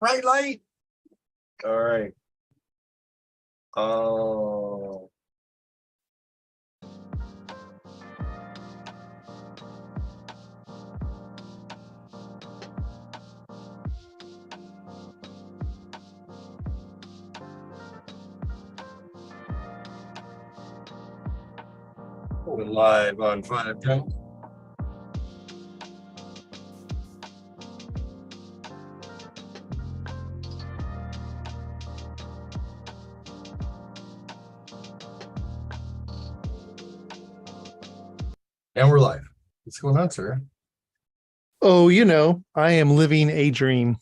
Bright light. All right. Oh. We're live on 510. And we're live. What's going on, sir? Oh, I am living a dream.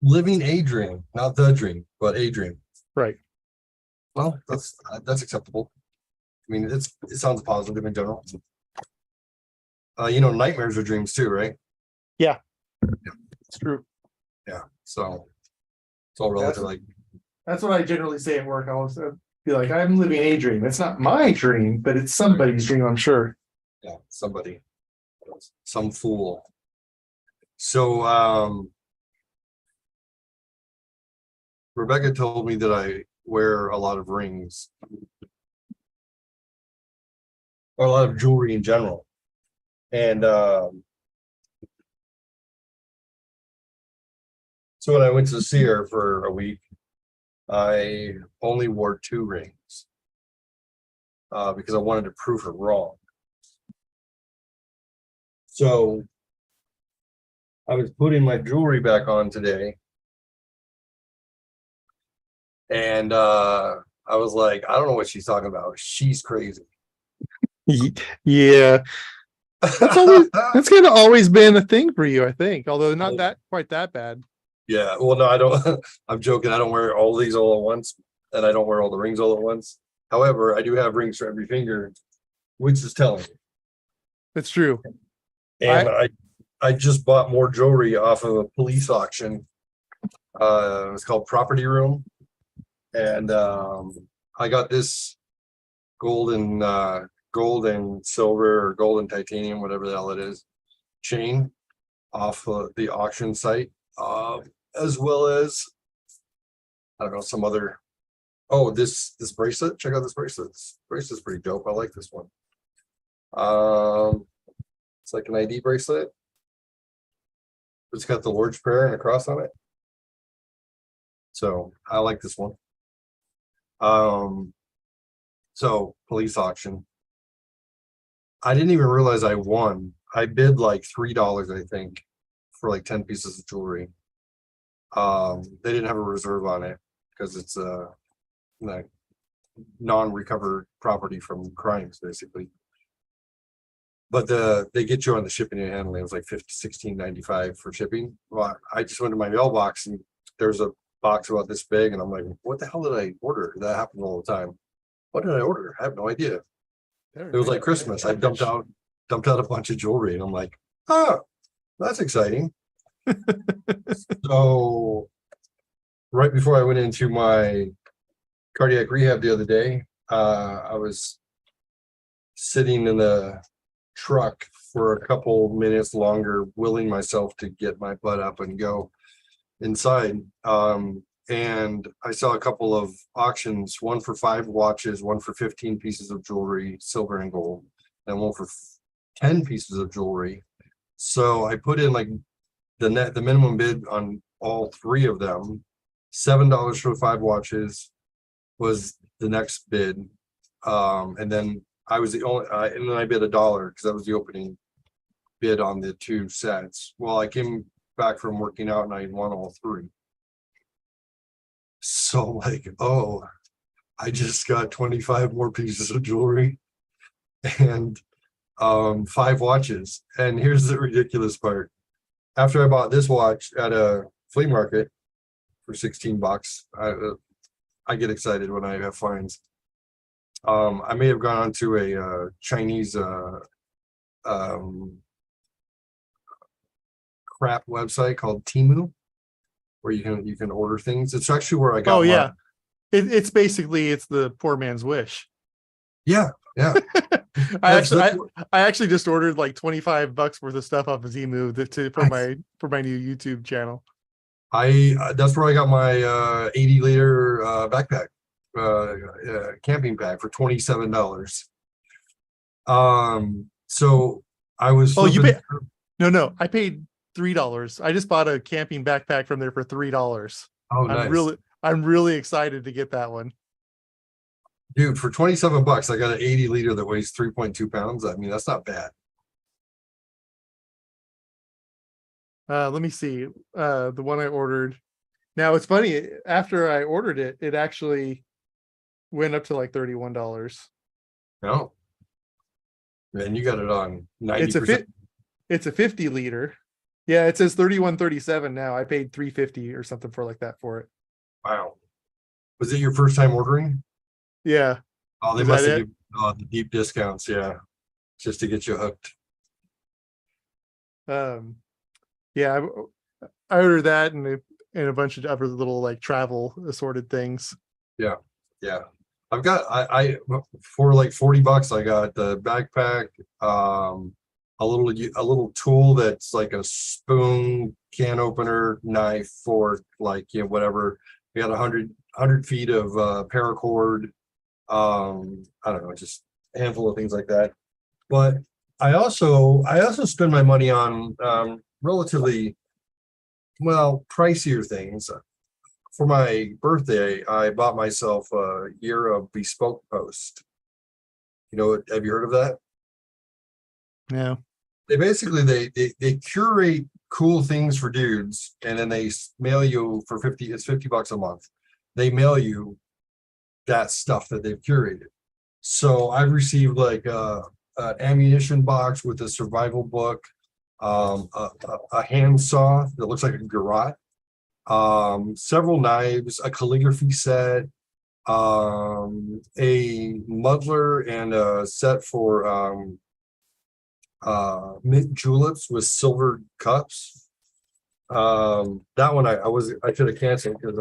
Living a dream, not the dream, but a dream. Right. Well, that's acceptable. I mean, it sounds positive in general. Nightmares are dreams too, right? Yeah. It's true. Yeah. So it's all relative. That's what I generally say at work. I always be like, I'm living a dream. It's not my dream, but it's somebody's dream, I'm sure. Yeah, somebody, some fool. So Rebecca told me that I wear a lot of rings or a lot of jewelry in general. And so when I went to see her for a week, I only wore 2 rings because I wanted to prove her wrong. So I was putting my jewelry back on today, and I was like, I don't know what she's talking about. She's crazy. Yeah. That's kind of always been a thing for you, I think, although not that quite that bad. Yeah. Well, no, I don't. I'm joking. I don't wear all these all at once, and I don't wear all the rings all at once. However, I do have rings for every finger, which is telling. It's true. And I just bought more jewelry off of a police auction. It's called Property Room, and I got this gold and silver or gold and titanium, whatever the hell it is, chain off the auction site, as well as I don't know, some other. Oh, this bracelet. Check out this bracelet. This bracelet's pretty dope. I like this one. It's like an ID bracelet. It's got the Lord's Prayer and a cross on it. So I like this one. So police auction. I didn't even realize I won. I bid like $3, I think, for like 10 pieces of jewelry. They didn't have a reserve on it because it's like non-recovered property from crimes, basically. But they get you on the shipping and handling. It was like $16.95 for shipping. Well, I just went to my mailbox and there's a box about this big, and I'm like, what the hell did I order? That happens all the time. What did I order? I have no idea. It was like Christmas. I dumped out a bunch of jewelry, and I'm like, oh, that's exciting. So right before I went into my cardiac rehab the other day, I was sitting in the truck for a couple minutes longer, willing myself to get my butt up and go inside. And I saw a couple of auctions, one for 5 watches, one for 15 pieces of jewelry, silver and gold, and one for 10 pieces of jewelry. So I put in like the minimum bid on all 3 of them. $7 for 5 watches was the next bid. And then I was the only, and then I bid $1 because that was the opening bid on the 2 sets. Well, I came back from working out and I won all 3. So like, oh, I just got 25 more pieces of jewelry and 5 watches. And here's the ridiculous part. After I bought this watch at a flea market for $16, I get excited when I have finds. I may have gone onto a Chinese crap website called Temu, where you can order things. It's actually where I got. Oh yeah, it's basically the poor man's wish. Yeah. I actually just ordered like $25 worth of stuff off of Temu for my new YouTube channel. That's where I got my 80-liter backpack, camping bag for $27. So I was Oh, you flipping pay? No, I paid $3. I just bought a camping backpack from there for $3. oh nice. I'm really excited to get that one. Dude, for $27, I got an 80-liter that weighs 3.2 pounds. I mean, that's not bad. Let me see. The one I ordered. Now it's funny, after I ordered it, it actually went up to like $31. No, man, you got it on It's a 90%. fit. It's a 50 liter. Yeah, it says 31.37 now. I paid 350 or something for like that for it. Wow. Was it your first time ordering? Yeah. Oh, they Is must that have it? given the deep discounts, yeah, just to get you hooked. Yeah, I ordered that and a bunch of other little like travel assorted things. Yeah, yeah. I've got I for like $40, I got the backpack, a little tool that's like a spoon, can opener, knife, fork, like whatever. We got 100 feet of paracord. I don't know, just a handful of things like that. But I also spend my money on relatively well pricier things. For my birthday, I bought myself a year of bespoke post. Have you heard of that? Yeah. They basically they curate cool things for dudes, and then they mail you for 50. It's $50 a month. They mail you that stuff that they've curated. So I've received like an ammunition box with a survival book, a hand saw that looks like a garrote, several knives, a calligraphy set, a muddler, and a set for mint juleps with silver cups. That one I should have canceled because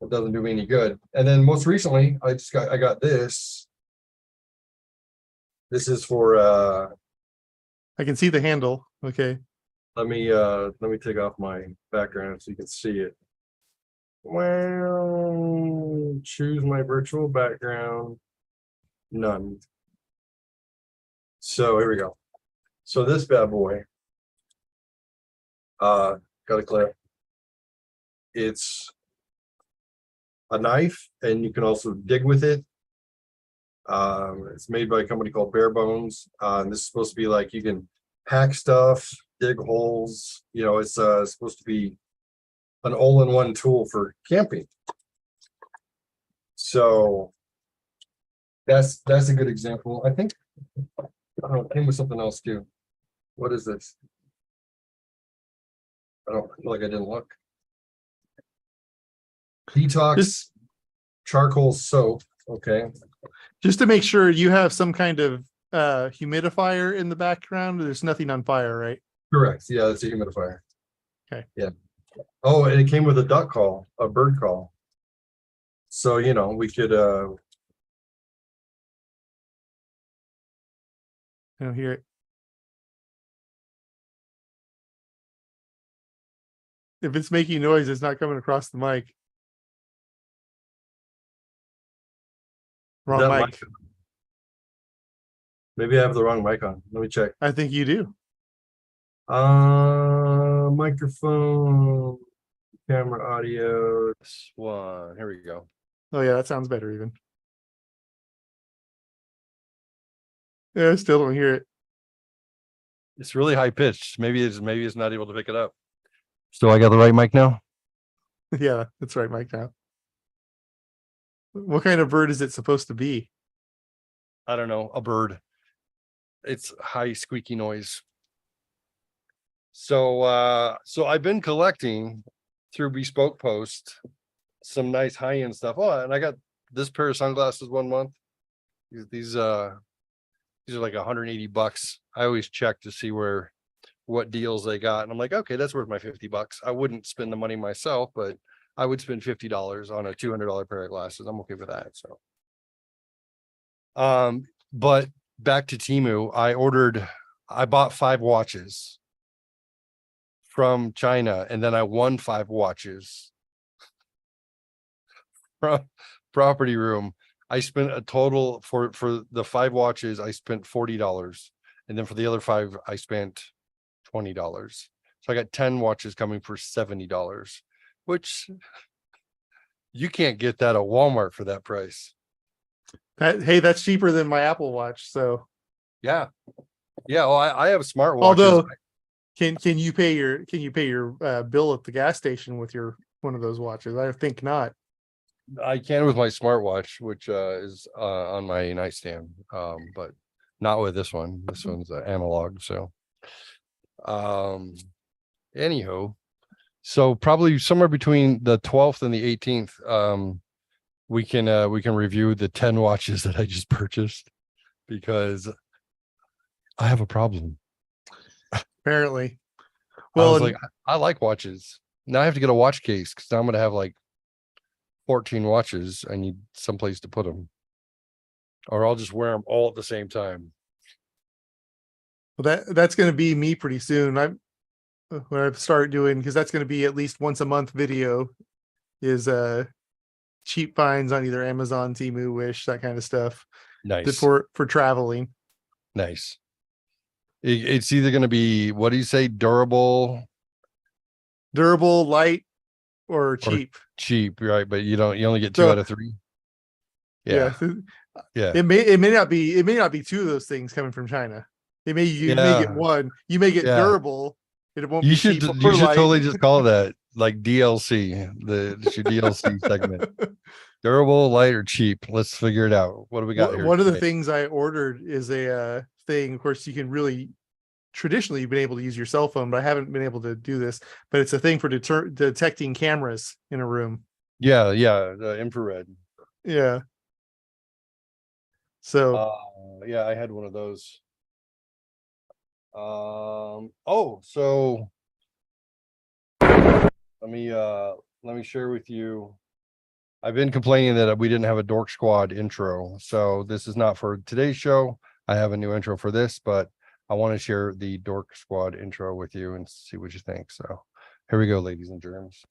it doesn't do me any good. And then most recently, I got this. This is for I can see the handle. Okay. let me take off my background so you can see it. Well, choose my virtual background. None. So here we go. So this bad boy, got a clip. It's a knife, and you can also dig with it. It's made by a company called Bare Bones. And this is supposed to be like you can hack stuff, dig holes. It's supposed to be an all-in-one tool for camping. So that's a good example. I think I don't know, it came with something else too. What is this? I feel like I didn't look. Detox charcoal soap. Okay. Just to make sure you have some kind of humidifier in the background. There's nothing on fire, right? Correct. Yeah, that's a humidifier. Okay. Yeah. Oh, and it came with a duck call, a bird call. So, we could I don't hear it. If it's making noise, it's not coming across the mic. Wrong that mic. mic. Maybe I have the wrong mic on. Let me check. I think you do. Microphone, camera, audio. This one. Here we go. Oh yeah, that sounds better even. Yeah, I still don't hear it. It's really high pitched. Maybe it's not able to pick it up. So I got the right mic now? Yeah, that's right, Mike. Now, what kind of bird is it supposed to be? I don't know, a bird. It's high squeaky noise. So I've been collecting through Bespoke Post some nice high-end stuff. Oh, and I got this pair of sunglasses 1 month. These are like $180. I always check to see what deals they got, and I'm like, okay, that's worth my $50. I wouldn't spend the money myself, but I would spend $50 on a $200 pair of glasses. I'm okay with that. So but back to Temu, I bought 5 watches from China, and then I won 5 watches from Property Room. I spent a total for the 5 watches, I spent $40. And then for the other 5, I spent $20. So I got 10 watches coming for $70, which you can't get that at Walmart for that price. Hey, that's cheaper than my Apple Watch. So Yeah. Yeah. Well, I have smartwatches. although can you pay your bill at the gas station with your one of those watches? I think not. I can with my smartwatch, which is on my nightstand, but not with this one. This one's analog. So, anyhow, so probably somewhere between the 12th and the 18th, we can review the 10 watches that I just purchased, because I have a problem. Apparently. Well, I was Well, like, I like watches. Now I have to get a watch case, because now I'm gonna have like 14 watches. I need someplace to put them, or I'll just wear them all at the same time. well, that's going to be me pretty soon. I'm when I start doing, because that's going to be at least once a month video, is cheap finds on either Amazon, Temu, Wish, that kind of stuff. Nice. For traveling. Nice. It's either going to be, what do you say, durable, Light, or cheap. cheap, right? But you only get 2 So- out of 3. Yeah. Yeah. It may not be 2 of those things coming from China. You may get one. You may get Yeah. durable. It won't You be should cheap you or should light. totally just call that like DLC, it's your DLC segment. Durable, light, or cheap. Let's figure it out. What do we got here? One of the today? things I ordered is a thing. Of course, you can really traditionally you've been able to use your cell phone, but I haven't been able to do this. But it's a thing for detecting cameras in a room. Yeah, the infrared. Yeah. So Yeah, I had one of those. So let me share with you. I've been complaining that we didn't have a Dork Squad intro, so this is not for today's show. I have a new intro for this, but I want to share the Dork Squad intro with you and see what you think. So here we go, ladies and germs.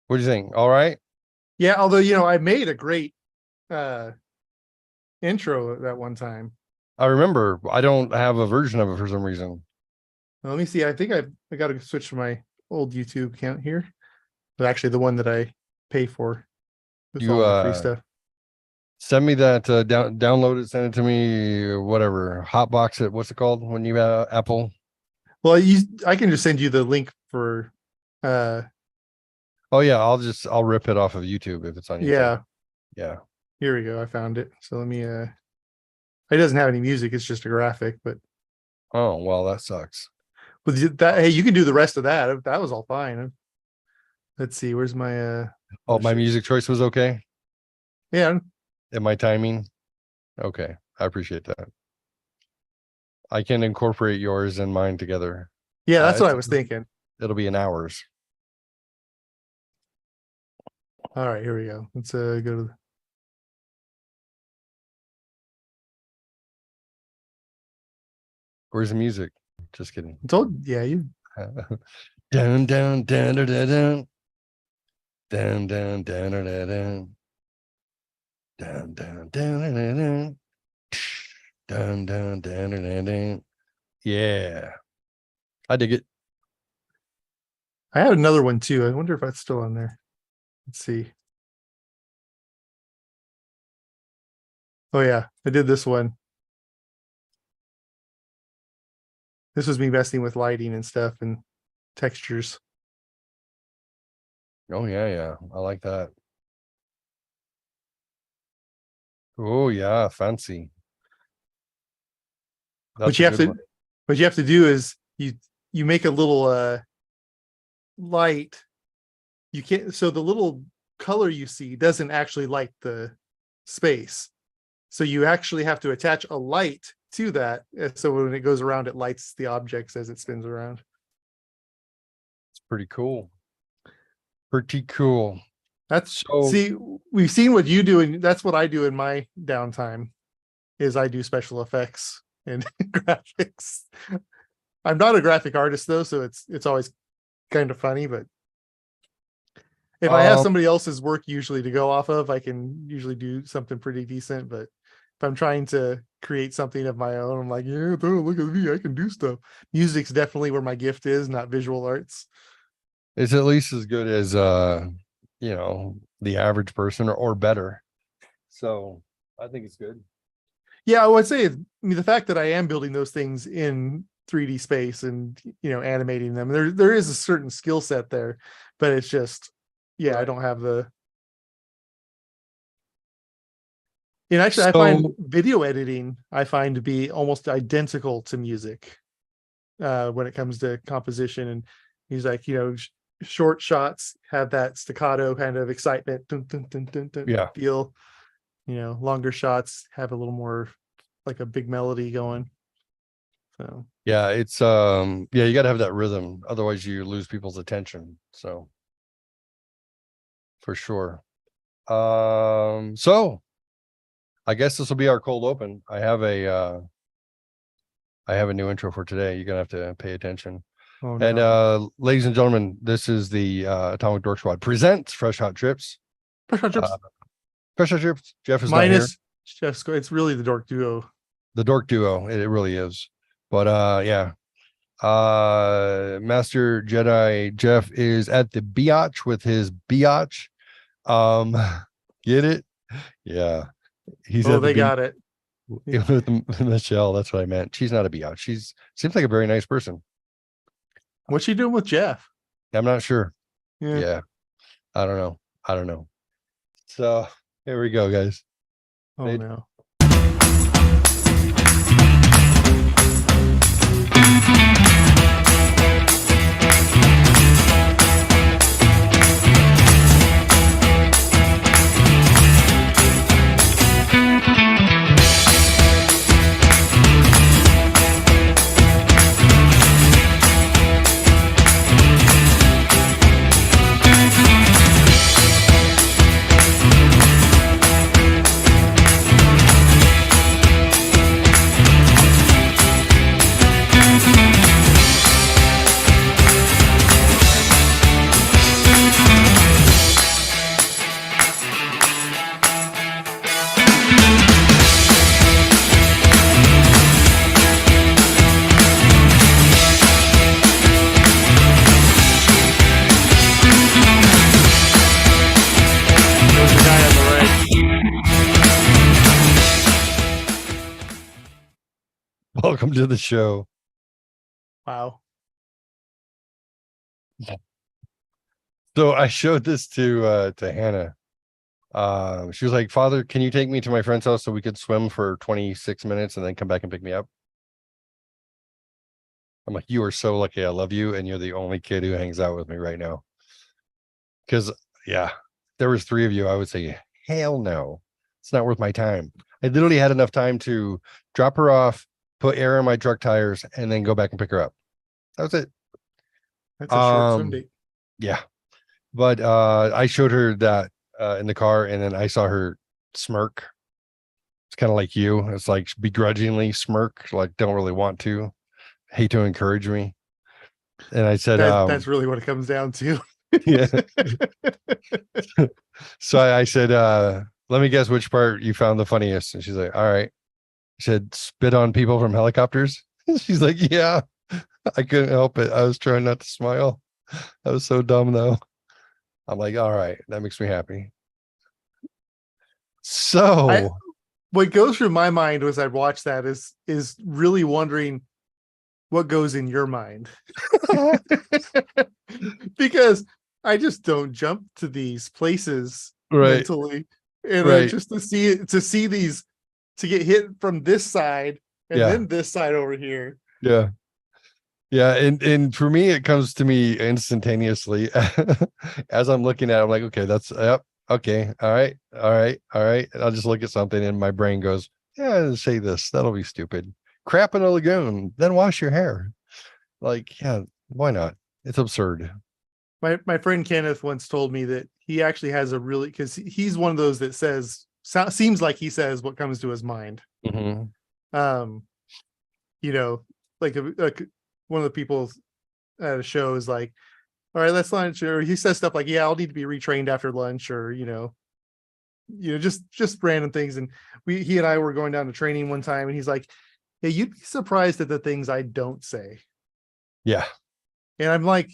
What do you think? All right. yeah, although I made a great intro at that one time. I remember. I don't have a version of it for some reason. Let me see. I think I got to switch to my old YouTube account here. But actually, the one that I pay for with all my free stuff. Send me that. Download it. Send it to me. Or whatever. Hotbox it. What's it called when you have Apple? Well, I can just send you the link for. Oh yeah, I'll rip it off of YouTube if it's on YouTube. Yeah. Yeah. Here we go. I found it. So let me. It doesn't have any music. It's just a graphic. But Oh well, that sucks. hey, you can do the rest of that. That was all fine. Let's see. Where's my? Oh, my music choice was okay. Yeah. And my timing. Okay, I appreciate that. I can incorporate yours and mine together. Yeah, that's what I was thinking. It'll be in hours. All right, here we go. Let's go to. Where's the music? Just kidding. Yeah, you. Down, down, down, down, down, down, down, down, down, down, down, down, down, down, down, down, down, down. Yeah, I dig it. I had another one too. I wonder if that's still on there. Let's see. Oh yeah, I did this one. This was me messing with lighting and stuff and textures. Oh yeah, I like that. Oh yeah, fancy. What you have to what you have to do is you make a little light. You can't, so the little color you see doesn't actually light the space. So you actually have to attach a light to that. So when it goes around, it lights the objects as it spins around. It's pretty cool. Pretty cool. That's So see, we've seen what you do, and that's what I do in my downtime. Is I do special effects and graphics. I'm not a graphic artist though, so it's always kind of funny. But if I have somebody else's work usually to go off of, I can usually do something pretty decent. But if I'm trying to create something of my own, I'm like, yeah, look at me, I can do stuff. Music's definitely where my gift is, not visual arts. it's at least as good as you know, the average person or better. So I think it's good. Yeah, I would say I mean, the fact that I am building those things in 3D space and animating them, there is a certain skill set there, but it's just I don't have the. And actually, I find video editing to be almost identical to music when it comes to composition. And he's like, short shots have that staccato kind of excitement, dun, dun, dun, dun, dun, feel. Longer shots have a little more like a big melody going. So yeah, it's you got to have that rhythm, otherwise you lose people's attention. So for sure. So I guess this will be our cold open. I have a new intro for today. You're gonna have to pay attention. Oh, and no. Ladies and gentlemen, this is the Atomic Dork Squad presents Fresh Hot Trips. Fresh Hot Trips. Fresh Hot Trips. Jeff is minus Jeff's. It's really the Dork Duo. The Dork Duo. It really is. But yeah. Master Jedi Jeff is at the biatch with his biatch. Get it? Yeah. He's got it. With Michelle. That's what I meant. She's not a biatch. Seems like a very nice person. What's she doing with Jeff? I'm not sure. Yeah. I don't know. So here we go, guys. Oh no. Welcome to the show. Wow. So I showed this to Hannah. She was like, "Father, can you take me to my friend's house so we could swim for 26 minutes and then come back and pick me up?" I'm like, "You are so lucky. I love you, and you're the only kid who hangs out with me right now." Because there was 3 of you, I would say, hell no, it's not worth my time. I literally had enough time to drop her off, put air in my truck tires, and then go back and pick her up. That was it. That's a short swim date. Yeah. But I showed her that in the car, and then I saw her smirk. It's kind of like you. It's like begrudgingly smirk, like don't really want to, hate to encourage me. And I said, that's really what it comes down to. Yeah. So I said, let me guess which part you found the funniest. And she's like, all right. I said, spit on people from helicopters. She's like, yeah. I couldn't help it. I was trying not to smile. I was so dumb though. I'm like, all right, that makes me happy. So what goes through my mind as I watch that is really wondering what goes in your mind. Because I just don't jump to these places mentally. And then Right. just to see these, to get hit from this side and Yeah. then this side over here. Yeah. Yeah. And for me, it comes to me instantaneously as I'm looking at it. I'm like, okay, that's yep. Okay. All right. All right. All right. And I'll just look at something and my brain goes, yeah, say this. That'll be stupid. Crap in a lagoon. Then wash your hair. Like, yeah, why not? It's absurd. My friend Kenneth once told me that he actually has a really, because he's one of those that seems like he says what comes to his mind. Mhm. You know, like one of the people at a show is like, all right, let's lunch, or he says stuff like, yeah, I'll need to be retrained after lunch, or just random things. And he and I were going down to training one time, and he's like, hey, you'd be surprised at the things I don't say. Yeah. And I'm like,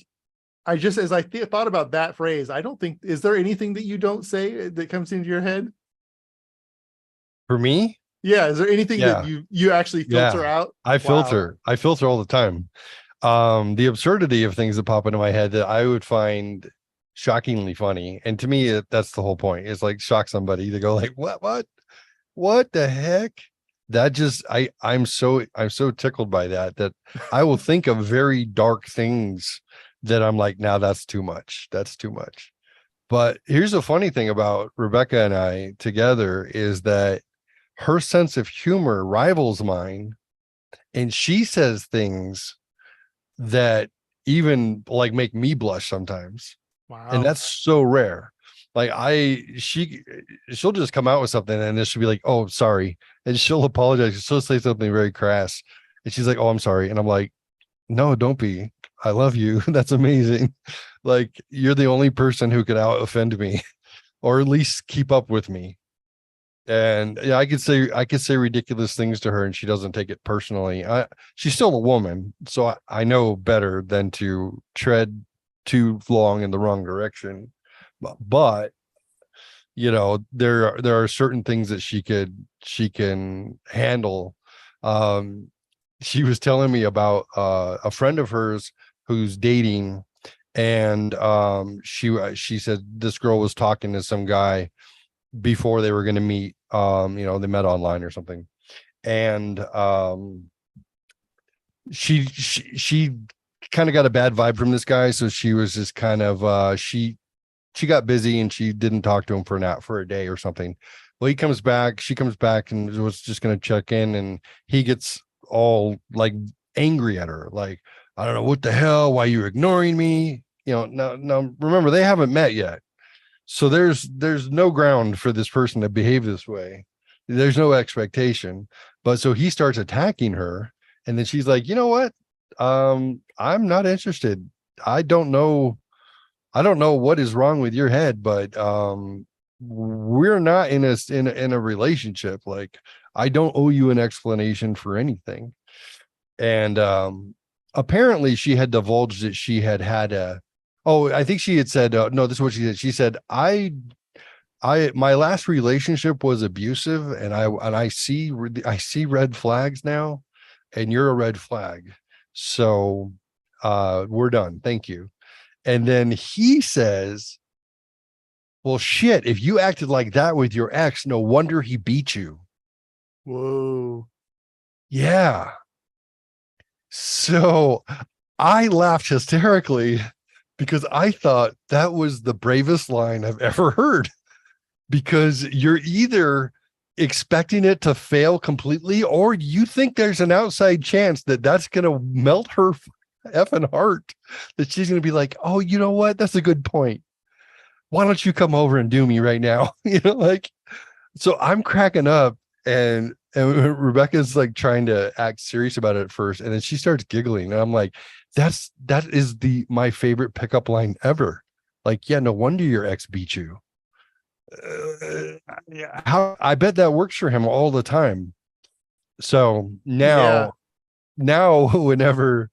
I just, as I thought about that phrase, I don't think, is there anything that you don't say that comes into your head? For me, Yeah. Is there anything that Yeah. you actually filter out? I Wow. filter all the time. The absurdity of things that pop into my head that I would find shockingly funny. And to me, that's the whole point. It's like shock somebody to go like, what the heck? That just, I'm so tickled by that I will think of very dark things that I'm like, now that's too much. That's too much. But here's the funny thing about Rebecca and I together is that her sense of humor rivals mine. And she says things that even like make me blush sometimes. Wow. And that's so rare. Like she'll just come out with something and then she'll be like, oh, sorry. And she'll apologize. She'll say something very crass. And she's like, oh, I'm sorry. And I'm like, no, don't be. I love you. That's amazing. Like you're the only person who could out offend me or at least keep up with me. And yeah, I could say ridiculous things to her and she doesn't take it personally. She's still a woman, so I know better than to tread too long in the wrong direction. But there are certain things that she can handle. She was telling me about a friend of hers who's dating, and she said this girl was talking to some guy before they were going to meet. They met online or something, and she kind of got a bad vibe from this guy, so she was just kind of she got busy and she didn't talk to him for a day or something. Well, she comes back and was just going to check in, and he gets all like angry at her, like, I don't know what the hell, why you're ignoring me. Now remember, they haven't met yet. So there's no ground for this person to behave this way. There's no expectation. But so he starts attacking her, and then she's like, you know what? I'm not interested. I don't know what is wrong with your head, but we're not in a relationship. Like, I don't owe you an explanation for anything. And apparently she had divulged that she had I think she had said, no, this is what she said. She said, my last relationship was abusive, and I see red flags now, and you're a red flag. So we're done. Thank you. And then he says, well, shit, if you acted like that with your ex, no wonder he beat you. Whoa. Yeah. So I laughed hysterically because I thought that was the bravest line I've ever heard, because you're either expecting it to fail completely, or you think there's an outside chance that that's going to melt her effing heart, that she's going to be like, oh, you know what? That's a good point. Why don't you come over and do me right now? So I'm cracking up, and Rebecca's like trying to act serious about it at first, and then she starts giggling, and I'm like, that is my favorite pickup line ever. Like, yeah, no wonder your ex beat you. How I bet that works for him all the time. So now whenever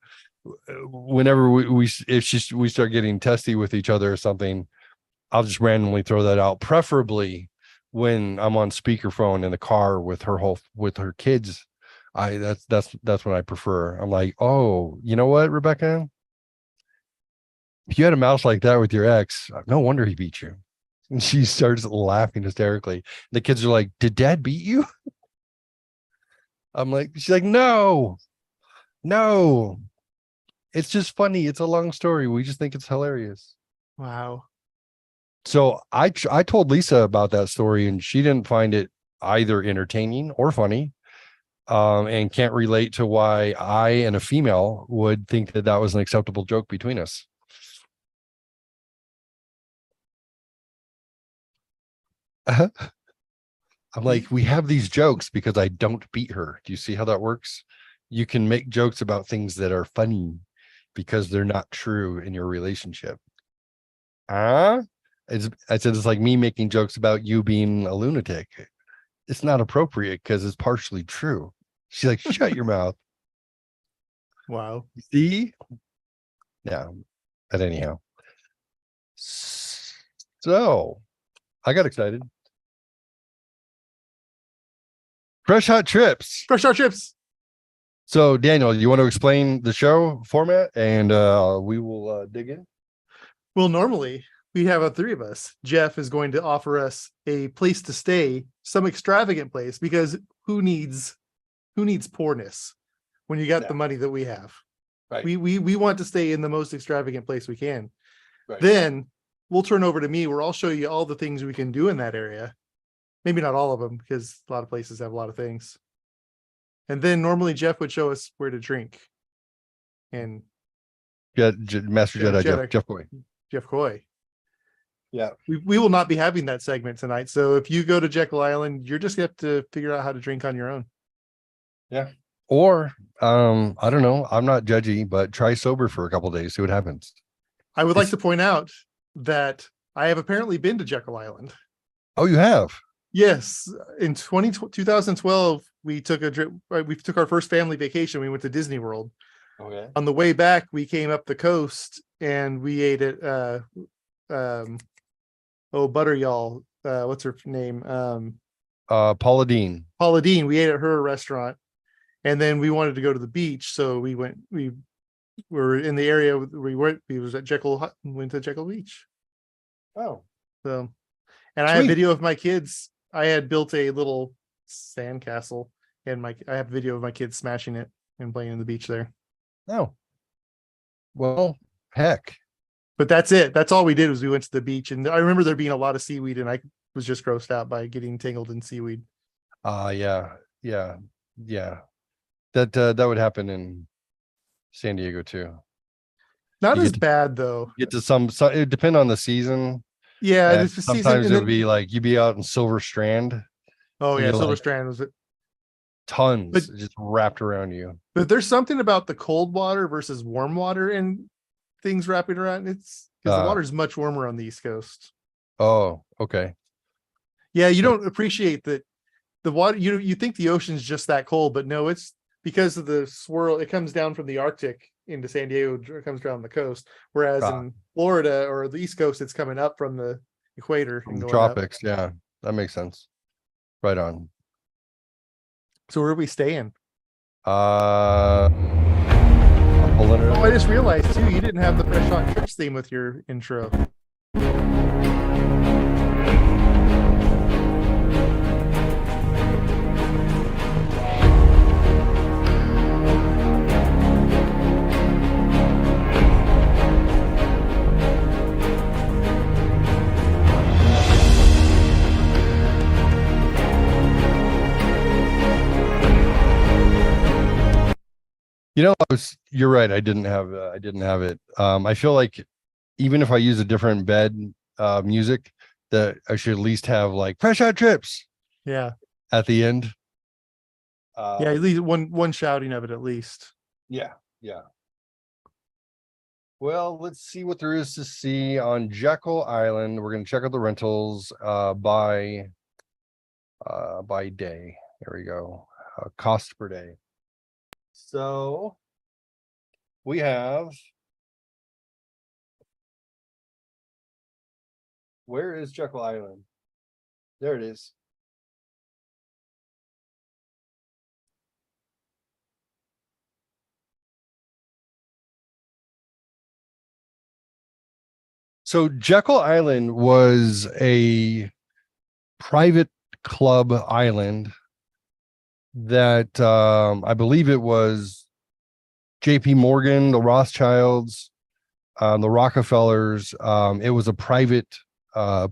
we start getting testy with each other or something, I'll just randomly throw that out, preferably when I'm on speakerphone in the car with her kids. That's what I prefer. I'm like, oh, you know what, Rebecca? If you had a mouse like that with your ex, no wonder he beat you. And she starts laughing hysterically. The kids are like, "Did Dad beat you?" I'm like, she's like, "No, no, it's just funny. It's a long story. We just think it's hilarious." Wow. So I told Lisa about that story, and she didn't find it either entertaining or funny, and can't relate to why I and a female would think that that was an acceptable joke between us. I'm like, we have these jokes because I don't beat her. Do you see how that works? You can make jokes about things that are funny because they're not true in your relationship. I said it's like me making jokes about you being a lunatic. It's not appropriate because it's partially true. She's like, shut your mouth. Wow. See? Yeah. But anyhow. So I got excited. Fresh Hot Trips. Fresh Hot Chips. So Daniel, you want to explain the show format and we will dig in? Well, normally we have three of us. Jeff is going to offer us a place to stay, some extravagant place, because who needs poorness when you got the money that we have? Right. We want to stay in the most extravagant place we can. Right. Then we'll turn over to me where I'll show you all the things we can do in that area. Maybe not all of them, because a lot of places have a lot of things. And then normally Jeff would show us where to drink. And Master Jedi Jeff Coy. Yeah. We will not be having that segment tonight. So if you go to Jekyll Island, you're just going to have to figure out how to drink on your own. Yeah. Or I don't know. I'm not judgy, but try sober for a couple of days, see what happens. I would like to point out that I have apparently been to Jekyll Island. Oh, you have? Yes. In 2012, we took a trip. We took our first family vacation. We went to Disney World. Okay. On the way back, we came up the coast and we ate at Butter Y'all. What's her name? Paula Dean. Paula Dean. We ate at her restaurant, and then we wanted to go to the beach, so we were in the area we was at Jekyll. Went to Jekyll Beach. Oh. So, and I have video of my kids. I had built a little sand castle, and I have video of my kids smashing it and playing in the beach there. Oh. Well, heck. But that's it. That's all we did was we went to the beach, and I remember there being a lot of seaweed, and I was just grossed out by getting tangled in seaweed. Yeah. That would happen in San Diego too. Not as bad though. Get to some it depend on the season. Yeah, sometimes it would be like you'd be out in Silver Strand. Oh yeah, Silver Strand was it. Tons just wrapped around you. But there's something about the cold water versus warm water and things wrapping around. It's because the water's much warmer on the East Coast. Oh, okay. Yeah, you don't appreciate that the water. You think the ocean's just that cold, but no, it's because of the swirl. It comes down from the Arctic into San Diego. It comes down the coast, whereas in Florida or the East Coast, it's coming up from the equator and going tropics. up. Yeah, that makes sense. Right on. So where are we staying? I just realized too, you didn't have the Fresh Hot Trips theme with your intro. You're right. I didn't have it. I feel like even if I use a different bed music, that I should at least have like Fresh Hot Trips. Yeah. At the end. Yeah, at least one shouting of it at least. Yeah. Well, let's see what there is to see on Jekyll Island. We're gonna check out the rentals by day. There we go. Cost per day. So we have, where is Jekyll Island? There it is. So Jekyll Island was a private club island that I believe it was JP Morgan, the Rothschilds, the Rockefellers. It was a private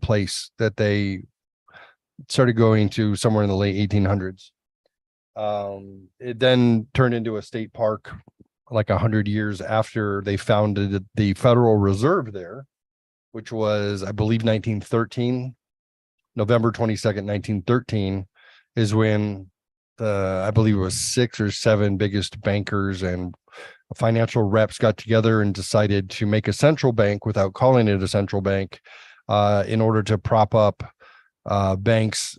place that they started going to somewhere in the late 1800s. It then turned into a state park like 100 years after they founded the Federal Reserve there, which was, I believe, 1913. November 22nd, 1913 is when I believe it was 6 or 7 biggest bankers and financial reps got together and decided to make a central bank without calling it a central bank, in order to prop up banks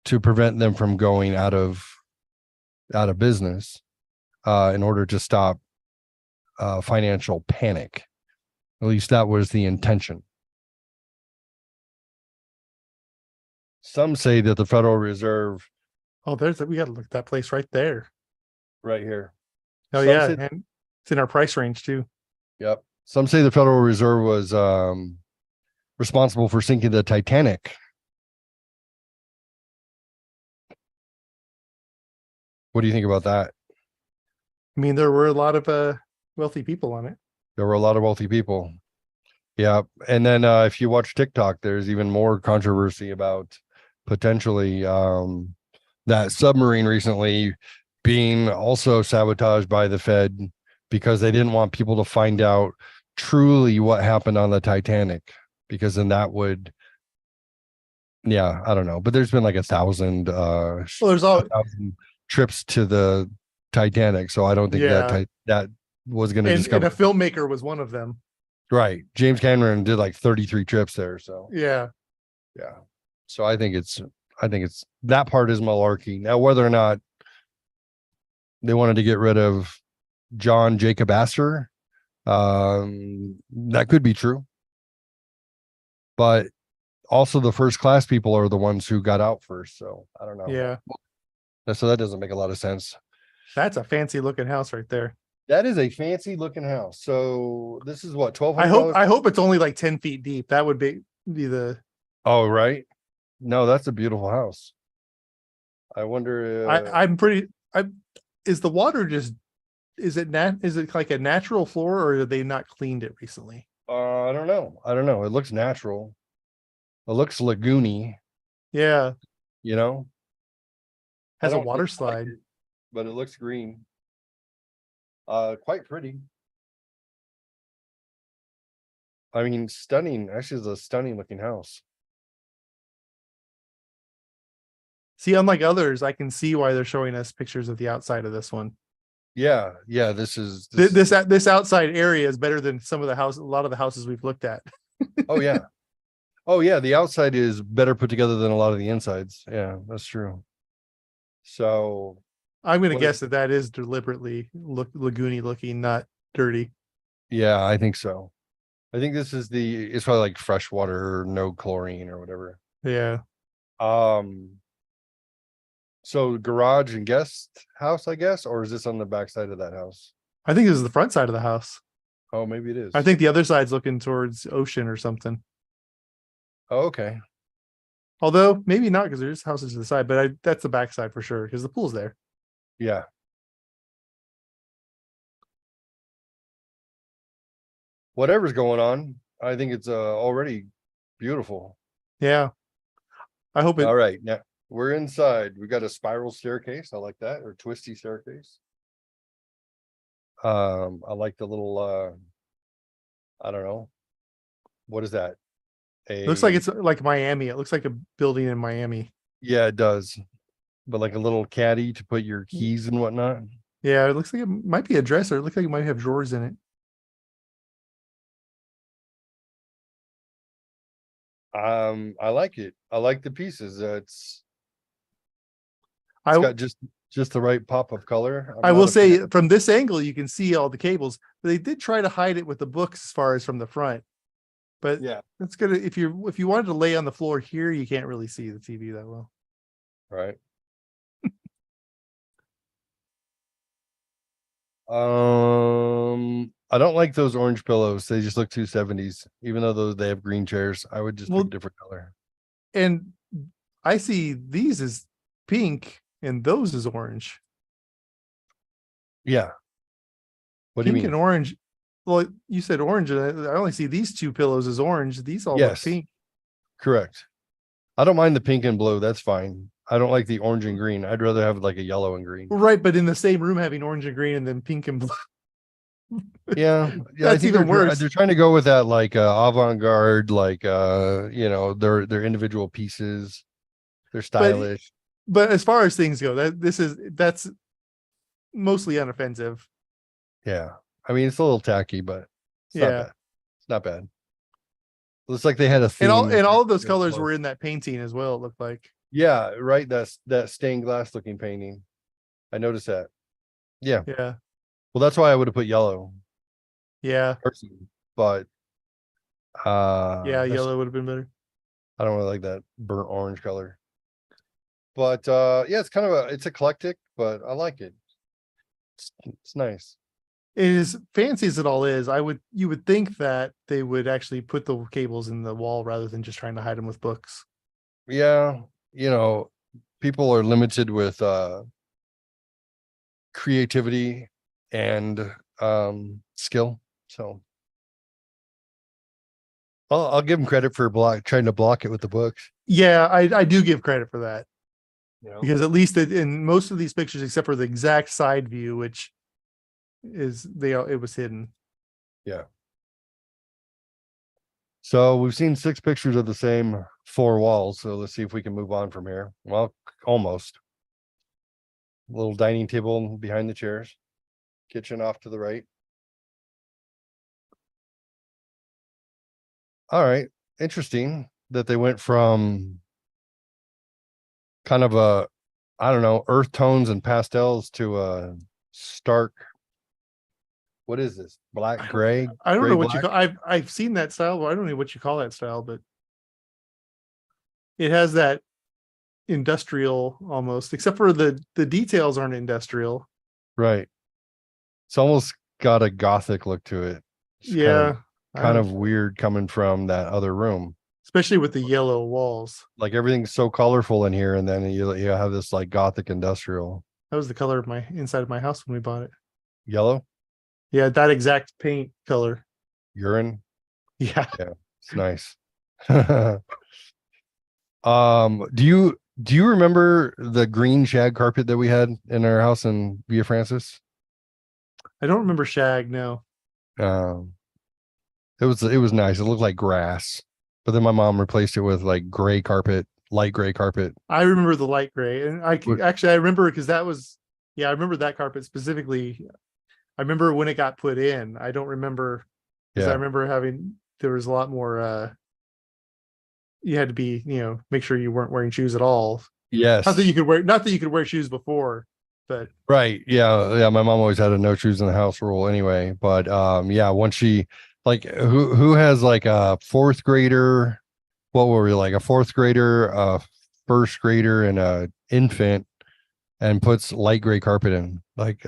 to prevent them from going out of business, in order to stop financial panic. At least that was the intention. Some say that the Federal Reserve, Oh, we got to look at that place right there. right here. Oh Some yeah, say- and it's in our price range too. Yep. Some say the Federal Reserve was responsible for sinking the Titanic. What do you think about that? I mean, there were a lot of wealthy people on it. There were a lot of wealthy people. Yeah. And then if you watch TikTok, there's even more controversy about potentially that submarine recently being also sabotaged by the Fed because they didn't want people to find out truly what happened on the Titanic, because then that would, yeah, I don't know. But there's been like 1,000 Well, there's all 1,000 trips to the Titanic, so I don't think Yeah. that was going to and discover. a filmmaker was one of them. Right. James Cameron did like 33 trips there. So Yeah. yeah. So I think it's that part is malarkey. Now, whether or not they wanted to get rid of John Jacob Astor, that could be true. But also the first class people are the ones who got out first. So I don't know. Yeah. So that doesn't make a lot of sense. That's a fancy looking house right there. That is a fancy looking house. So this is what, I hope it's only like 10 feet deep. That would be the Oh, right. No, that's a beautiful house. I wonder. is the water just is it like a natural floor, or have they not cleaned it recently? I don't know. It looks natural. It looks lagoony, Yeah. you know. Has I a don't water like slide. it, but it looks green. Quite pretty. I mean, stunning. Actually, it's a stunning looking house. See, unlike others, I can see why they're showing us pictures of the outside of this one. Yeah, yeah. This is This outside area is better than a lot of the houses we've looked at. Oh yeah, oh yeah. The outside is better put together than a lot of the insides. Yeah, that's true. So I'm going to What guess that is deliberately lagoony looking, not dirty. yeah, I think so. I think it's probably like fresh water or no chlorine or whatever. Yeah. So garage and guest house, I guess, or is this on the back side of that house? I think this is the front side of the house. Oh, maybe it is. I think the other side's looking towards ocean or something. Oh, okay. Although maybe not, because there's houses to the side, but that's the back side for sure, because the pool's there. Yeah. Whatever's going on, I think it's already beautiful. Yeah. I hope it All right, now we're inside. We got a spiral staircase. I like that, or twisty staircase. I like the little I don't know. What is that? looks like it's like Miami. It looks like a building in Miami. Yeah, it does. But like a little caddy to put your keys and whatnot. Yeah, it looks like it might be a dresser. It looks like it might have drawers in it. I like it. I like the pieces. It's I got just the right pop of color. I will say from this angle you can see all the cables. But they did try to hide it with the books as far as from the front. But yeah, it's gonna if you wanted to lay on the floor here, you can't really see the TV that well. right. I don't like those orange pillows. They just look too 70s, even though they have green chairs. I would just Well, pick a different color. And I see these as pink and those as orange. Yeah. What do you Pink mean? and orange. Well, you said orange, and I only see these two pillows as orange. These all look Yes. pink. Correct. I don't mind the pink and blue. That's fine. I don't like the orange and green. I'd rather have like a yellow and green. Right, but in the same room having orange and green and then pink and blue. Yeah. Yeah. I That's think even worse. they're trying to go with that like avant-garde, like you know, their individual pieces. They're stylish. But as far as things go, that's mostly unoffensive. Yeah. I mean, it's a little tacky, but it's not Yeah. bad. It's not bad. Looks like they had a theme. And all of those colors were in that painting as well, it looked like. Yeah, right. That's that stained glass looking painting. I noticed that. Yeah. Yeah. Well, that's why I would have put yellow Yeah. personally, but Yeah, that's- yellow would have been better. I don't really like that burnt orange color. But yeah, it's kind of it's eclectic, but I like it. It's nice. As fancy as it all is, you would think that they would actually put the cables in the wall rather than just trying to hide them with books. Yeah, you know, people are limited with creativity and skill. So I'll give them credit for trying to block it with the books. Yeah, I do give credit for that, You know? because at least in most of these pictures, except for the exact side view, which is it was hidden. Yeah. So we've seen 6 pictures of the same 4 walls. So let's see if we can move on from here. Well, almost. Little dining table behind the chairs. Kitchen off to the right. All right. Interesting that they went from kind of I don't know, earth tones and pastels to a stark. What is this? Black, gray? I don't gray, know what you black? call. I've seen that style, but I don't know what you call that style. But it has that industrial almost, except for the details aren't industrial. Right. It's almost got a gothic look to it. It's Yeah, kind of weird coming from that other room. especially with the yellow walls. Like everything's so colorful in here, and then you have this like gothic industrial That was the color of my inside of my house when we bought it. yellow Yeah, that exact paint color. urine. Yeah. It's nice. Do you remember the green shag carpet that we had in our house in Villa Francis? I don't remember shag. No. It was nice. It looked like grass, but then my mom replaced it with like gray carpet, light gray carpet. I remember the light gray, and I remember because I remember that carpet specifically. I remember when it got put in. I don't remember because I remember there was a lot more. You had to be, make sure you weren't wearing shoes at all. Yes. Not that you could wear shoes before, but right. Yeah. My mom always had a no shoes in the house rule anyway. But yeah, once she like who has like a 4th grader, what were we like a 4th grader, a 1st grader, and a infant, and puts light gray carpet in. Like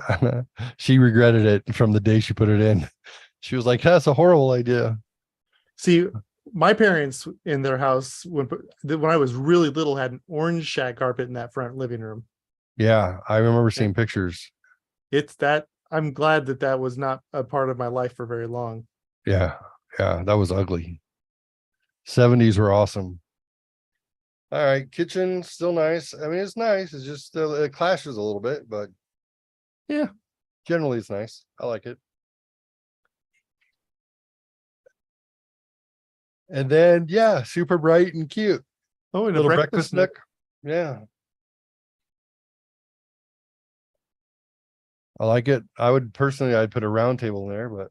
she regretted it from the day she put it in. She was like, that's a horrible idea. see, my parents in their house when I was really little had an orange shag carpet in that front living room. Yeah, I remember seeing pictures. I'm glad that was not a part of my life for very long. Yeah, that was ugly. 70s were awesome. All right, kitchen still nice. I mean, it's nice. It's just it clashes a little bit, but yeah, generally it's nice. I like it. And then yeah, super bright and cute. Oh, and Little a breakfast nook. Yeah. I like it. I'd put a round table in there, but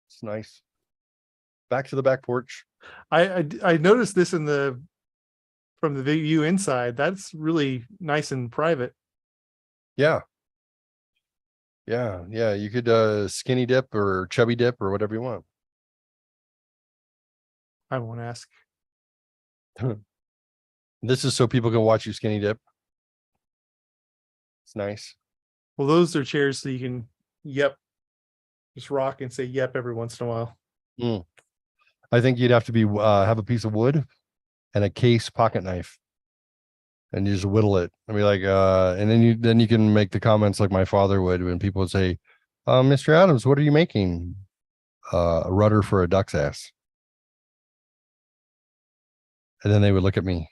it's nice. Back to the back porch. I noticed this from the view inside. That's really nice and private. Yeah. You could skinny dip or chubby dip or whatever you want. I won't ask. This is so people can watch you skinny dip. It's nice. Well, those are chairs so you can yep. Just rock and say yep every once in a while. I think you'd have to be have a piece of wood and a case pocket knife, and you just whittle it. I mean, like, and then you can make the comments like my father would when people would say, "Mr. Adams, what are you making?" A rudder for a duck's ass. And then they would look at me,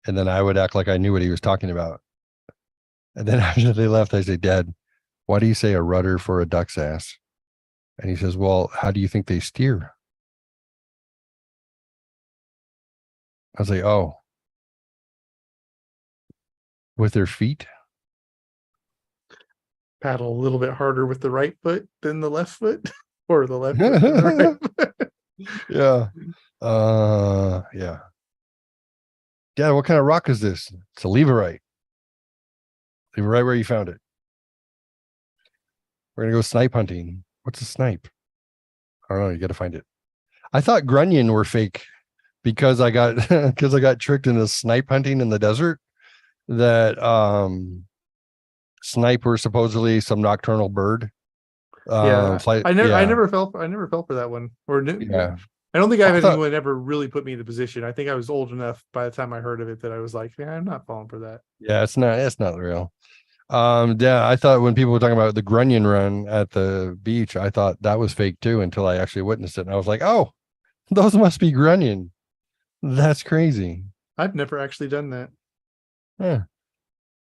and then I would act like I knew what he was talking about. And then after they left, I say, "Dad, why do you say a rudder for a duck's ass?" And he says, "Well, how do you think they steer?" I was like, "Oh, with their feet?" Paddle a little bit harder with the right foot than the left foot, or the left foot than the right foot. Yeah. Yeah. Dad, what kind of rock is this? It's a leverite. Leave it right where you found it. We're gonna go snipe hunting. What's a snipe? I don't know. You got to find it. I thought grunion were fake because I got because I got tricked into snipe hunting in the desert. That snipe were supposedly some nocturnal bird. Yeah, Flight, I yeah, never fell for that one. yeah. I don't think I've I had thought- anyone ever really put me in the position. I think I was old enough by the time I heard of it that I was like, yeah, I'm not falling for that. Yeah, it's not real. Yeah, I thought when people were talking about the grunion run at the beach, I thought that was fake too until I actually witnessed it, and I was like, oh, those must be grunion. That's crazy. I've never actually done that. Yeah.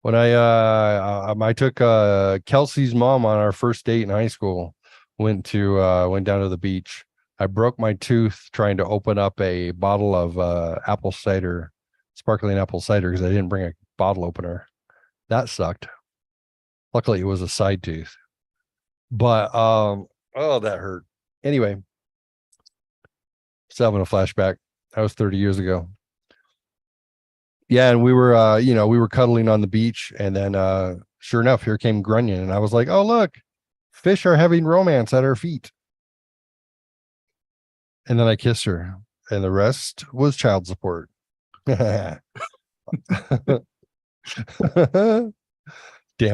When I took Kelsey's mom on our first date in high school, went down to the beach. I broke my tooth trying to open up a bottle of apple cider, sparkling apple cider, because I didn't bring a bottle opener. That sucked. Luckily, it was a side tooth. But oh, that hurt. Anyway, still having a flashback. That was 30 years ago. Yeah, and we were cuddling on the beach, and then sure enough, here came grunion, and I was like, oh, look, fish are having romance at our feet. And then I kissed her, and the rest was child support. Damn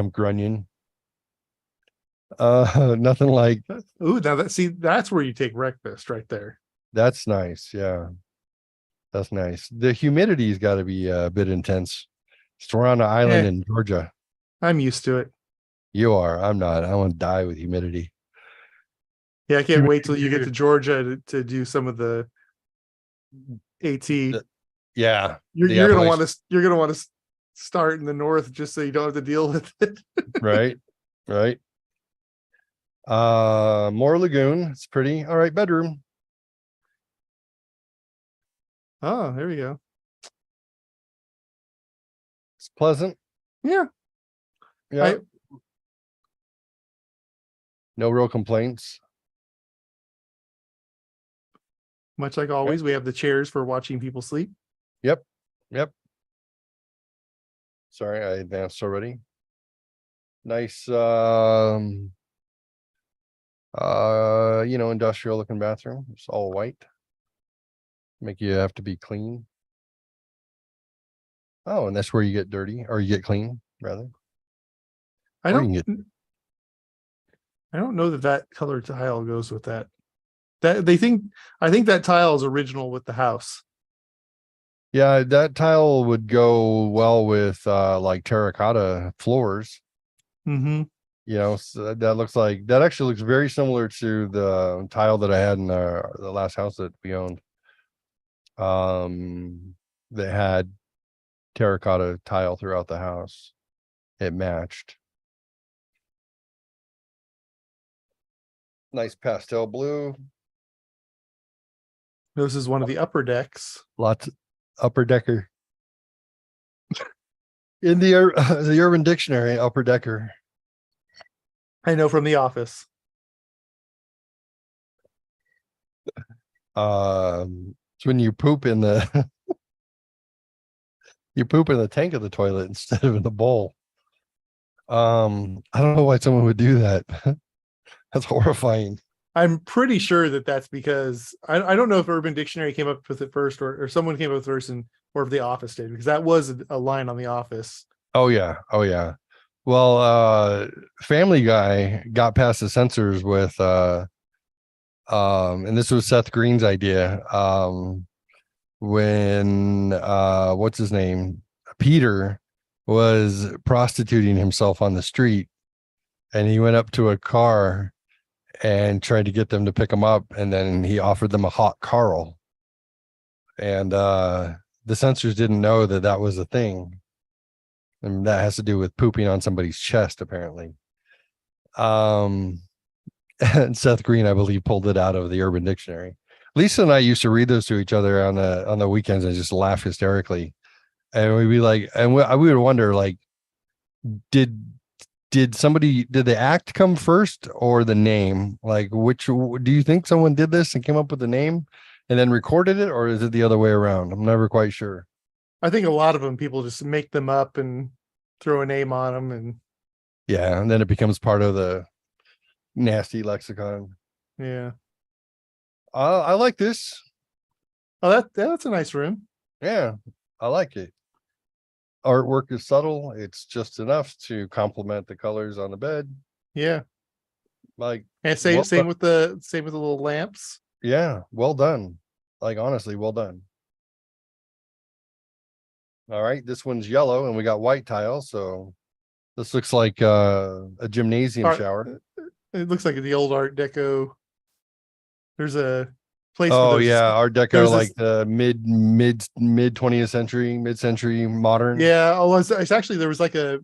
grunion. Nothing like Ooh, now that's where you take breakfast right there. that's nice. Yeah, that's nice. The humidity's got to be a bit intense. It's around an island in Georgia. I'm used to it. You are. I'm not. I want to die with humidity. Yeah, I can't wait till you get to Georgia to do some of the AT. Yeah, You're gonna want to start in the north just so you don't have to deal with it. right. More lagoon. It's pretty. All right, bedroom. Oh, there we go. It's pleasant. Yeah. Yeah. No real complaints. Much like always, we have the chairs for watching people sleep. Yep. Sorry, I advanced already. Nice industrial looking bathroom. It's all white. Make you have to be clean. Oh, and that's where you get dirty, or you get clean, rather. I Or you can don't know that color tile goes with that. I think that tile is original with the house. Yeah, that tile would go well with like terracotta floors. Mm-hmm. So that actually looks very similar to the tile that I had in the last house that we owned. They had terracotta tile throughout the house. It matched. Nice pastel blue. This is one of the upper decks. Lots upper decker. In the Urban Dictionary, upper decker. I know from The Office. It's when you poop in the tank of the toilet instead of in the bowl. I don't know why someone would do that. That's horrifying. I'm pretty sure that's because I don't know if Urban Dictionary came up with it first or someone came up with it first or if The Office did, because that was a line on The Office. Oh yeah. Well, Family Guy got past the censors with and this was Seth Green's idea. When what's his name? Peter was prostituting himself on the street, and he went up to a car and tried to get them to pick him up, and then he offered them a hot Carl. And the censors didn't know that that was a thing. And that has to do with pooping on somebody's chest, apparently. And Seth Green, I believe, pulled it out of the Urban Dictionary. Lisa and I used to read those to each other on the weekends and just laugh hysterically. And we'd be like, and we would wonder, like, did the act come first or the name? Like, which do you think someone did this and came up with the name and then recorded it, or is it the other way around? I'm never quite sure. I think a lot of them, people just make them up and throw a name on them. And Yeah, and then it becomes part of the nasty lexicon. yeah. I like this. Oh, that's a nice room. Yeah, I like it. Artwork is subtle. It's just enough to complement the colors on the bed. Yeah. Like, And same well same done. with the little lamps. Yeah, well done. Like, honestly, well done. All right, this one's yellow and we got white tile, so this looks like a gymnasium Art- shower. It looks like the old Art Deco. There's a place Oh where there's yeah, Art Deco, there's like this- the mid 20th century, mid-century modern. yeah, it's actually there's a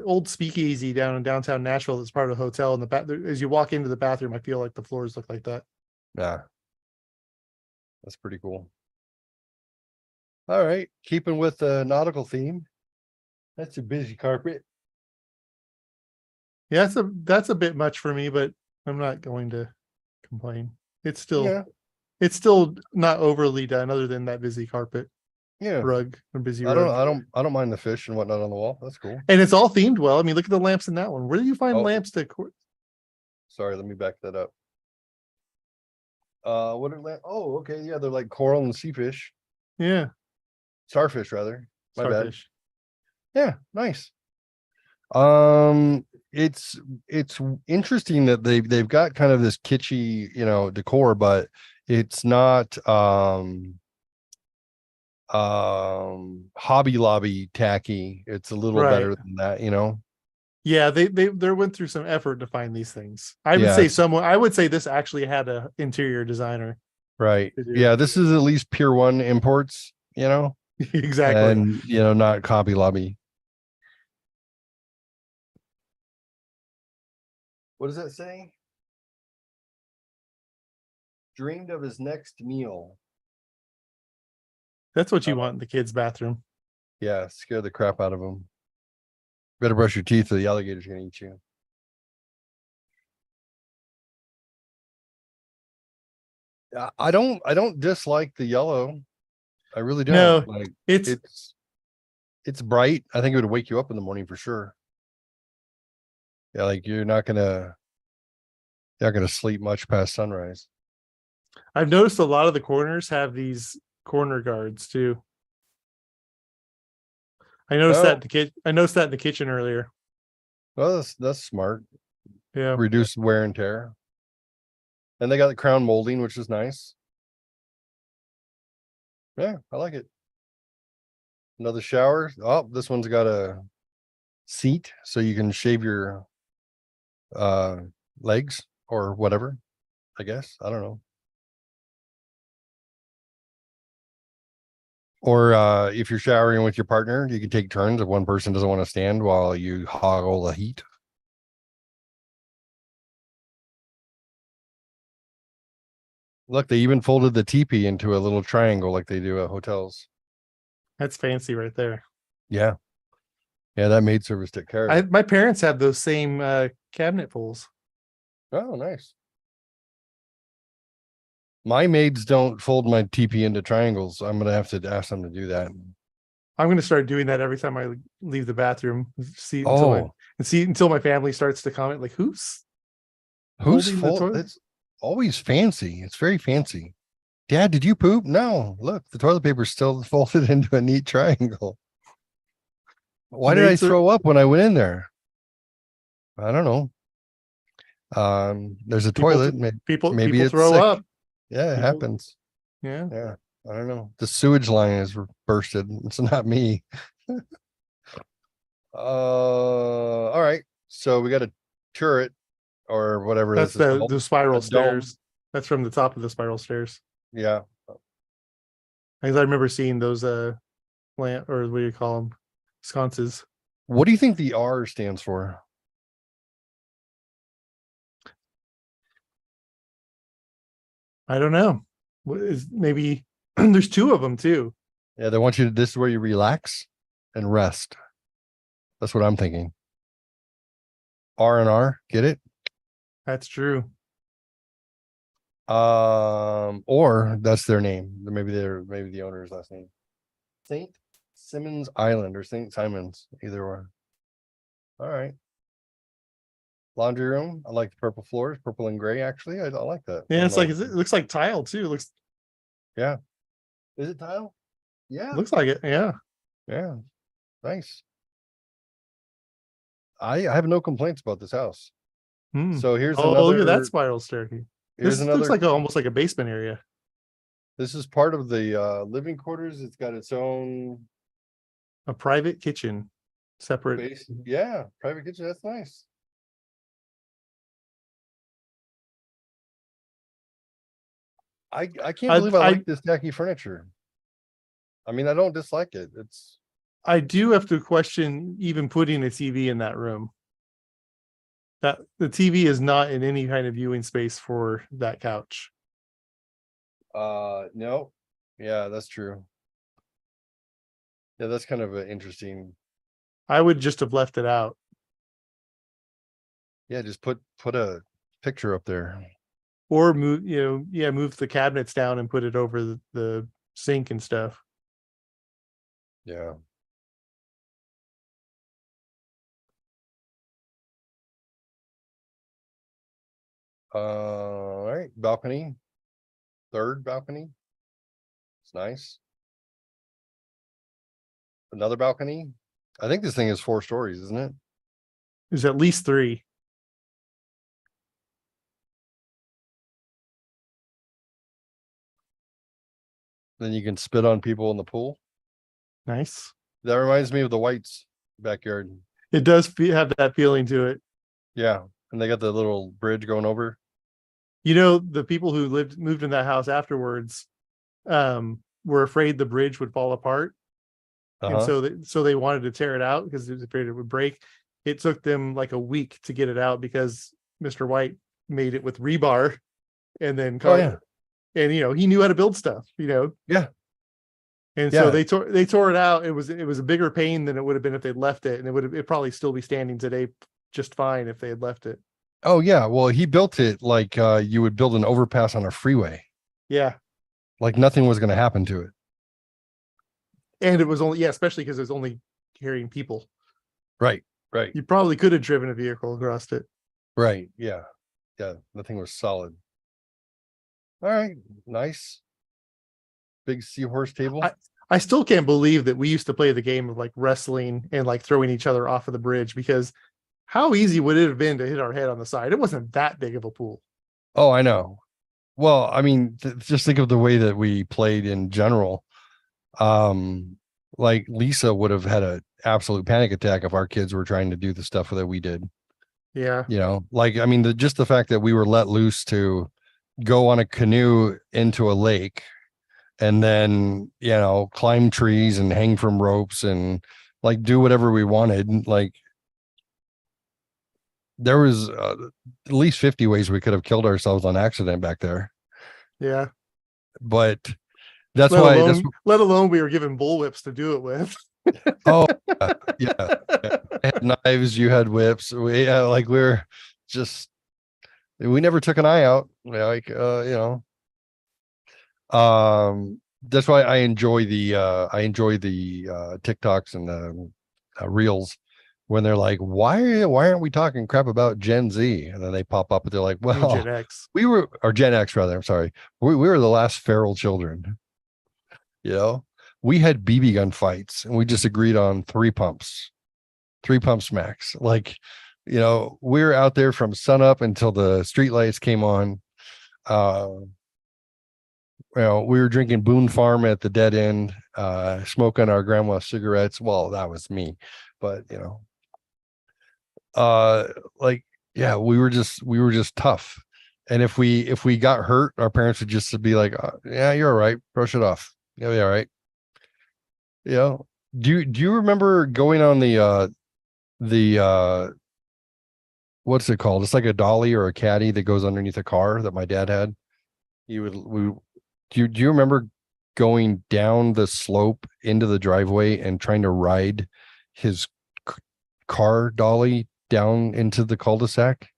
old speakeasy down in downtown Nashville that's part of a hotel in the back. As you walk into the bathroom, I feel like the floors look like that. Yeah. That's pretty cool. All right, keeping with the nautical theme. That's a busy carpet. Yeah, that's a bit much for me, but I'm not going to complain. It's still not overly done, other than that busy carpet Yeah. rug or busy I rug. don't mind the fish and whatnot on the wall. That's cool. And it's all themed well. I mean, look at the lamps in that one. Where do you find Oh. lamps to? Sorry, let me back that up. What are oh, okay, yeah, they're like coral and sea fish. Yeah, Starfish rather. My bad. starfish. Yeah, nice. It's interesting that they've got kind of this kitschy, decor, but it's not Hobby Lobby tacky. It's a little Right. better than that, Yeah, they went through some effort to find these things. I Yeah. would say this actually had a interior designer. Right. to do Yeah, it. this is at least Pier 1 imports, Exactly. and not Hobby Lobby. What does that say? Dreamed of his next meal. That's what you want in the kids' bathroom. Yeah, scare the crap out of them. Better brush your teeth or the alligator's gonna eat you. I don't dislike the yellow. I really don't. No, Like, it's it's bright. I think it would wake you up in the morning for sure. Yeah, like you're not gonna sleep much past sunrise. I've noticed a lot of the corners have these corner guards too. I noticed that in the kitchen earlier. Well, that's smart. Yeah. Reduce wear and tear. And they got the crown molding, which is nice. Yeah, I like it. Another shower. Oh, this one's got a seat so you can shave your legs or whatever, I guess. I don't know. Or if you're showering with your partner, you can take turns if one person doesn't want to stand while you hoggle the heat. Look, they even folded the teepee into a little triangle like they do at hotels. That's fancy right there. Yeah. Yeah, that maid service took care of it. My parents had those same cabinet pulls. Oh, nice. My maids don't fold my teepee into triangles. I'm gonna have to ask them to do that. I'm going to start doing that every time I leave the bathroom. See Oh, until my family starts to comment, like, who's whose holding the fault? toilet? It's always fancy. It's very fancy. Dad, did you poop? No. Look, the toilet paper's still folded into a neat triangle. Why did I Nate's a- throw up when I went in there? I don't know. There's a People- toilet. People Maybe it's throw sick. up. Yeah, it People- happens. Yeah. Yeah, I don't know. The sewage line is bursted. It's not me. All right. So we got a turret or whatever That's this is called. the spiral A dome. stairs. That's from the top of the spiral stairs. Yeah. Because I remember seeing those plant, or what do you call them? Sconces. What do you think the R stands for? I don't know. What is maybe there's two of them too. Yeah, they want you to, this is where you relax and rest. That's what I'm thinking. R and R, get it? That's true. Or that's their name. Maybe the owner's last name. Saint Simmons Island or Saint Simons, either or. All right. Laundry room. I like the purple floors, purple and gray. Actually, I like that. Yeah, it's like Is it looks like tile too. It looks it tile? Yeah. looks like it. Yeah. Yeah. Nice. I have no complaints about this house. Hmm. So here's Oh, another. look at that spiral staircase. Here's This another. looks like almost like a basement area. This is part of the living quarters. It's got its own A private kitchen, separate. base. Yeah, private kitchen. That's nice. I can't I- believe I I- like this tacky furniture. I mean, I don't dislike it. It's I do have to question even putting a TV in that room. That the TV is not in any kind of viewing space for that couch. no. Yeah, that's true. Yeah, that's kind of an interesting. I would just have left it out. Yeah, just put a picture up there. Or move, move the cabinets down and put it over the sink and stuff. Yeah. All right, balcony. Third balcony. It's nice. Another balcony. I think this thing is 4 stories, isn't it? There's at least 3. Then you can spit on people in the pool. Nice. That reminds me of the Whites backyard. It does have that feeling to it. Yeah, and they got the little bridge going over. The people who moved in that house afterwards were afraid the bridge would fall apart. And Uh-huh. so they wanted to tear it out because they was afraid it would break. It took them like a week to get it out because Mr. White made it with rebar and then Oh, yeah. and he knew how to build stuff, Yeah. And Yeah. so they tore it out. It was a bigger pain than it would have been if they'd left it, and it'd probably still be standing today just fine if they had left it. Oh yeah. Well, he built it like you would build an overpass on a freeway. Yeah. Like nothing was going to happen to it. And it was only, especially because it was only carrying people. Right. Right. You probably could have driven a vehicle across it. Right. Yeah. Yeah. The thing was solid. All right. Nice. Big seahorse table. I still can't believe that we used to play the game of like wrestling and like throwing each other off of the bridge, because how easy would it have been to hit our head on the side? It wasn't that big of a pool. Oh, I know. Well, I mean, just think of the way that we played in general. Like Lisa would have had an absolute panic attack if our kids were trying to do the stuff that we did. Yeah. Like, I mean, just the fact that we were let loose to go on a canoe into a lake and then, climb trees and hang from ropes and like do whatever we wanted. Like there was at least 50 ways we could have killed ourselves on accident back there. Yeah. But that's Let why alone, let alone we were given bullwhips to do it with. oh yeah. I had knives, you had whips. We we're just, we never took an eye out. That's why I enjoy the TikToks and the reels when they're like, why aren't we talking crap about Gen Z? And then they pop up and they're like, well, Gen X. we were, or Gen X rather, I'm sorry. We were the last feral children. We had BB gun fights and we just agreed on 3 pumps. 3 pumps max. Like, we were out there from sun up until the street lights came on. We were drinking Boone Farm at the dead end, smoking our grandma's cigarettes. Well, that was me, but like, yeah, we were just tough. And if we got hurt, our parents would just be like, yeah, you're all right, brush it off. You'll be all right. Do you remember going on the what's it called? It's like a dolly or a caddy that goes underneath a car that my dad had. Do you remember going down the slope into the driveway and trying to ride his car dolly down into the cul-de-sac?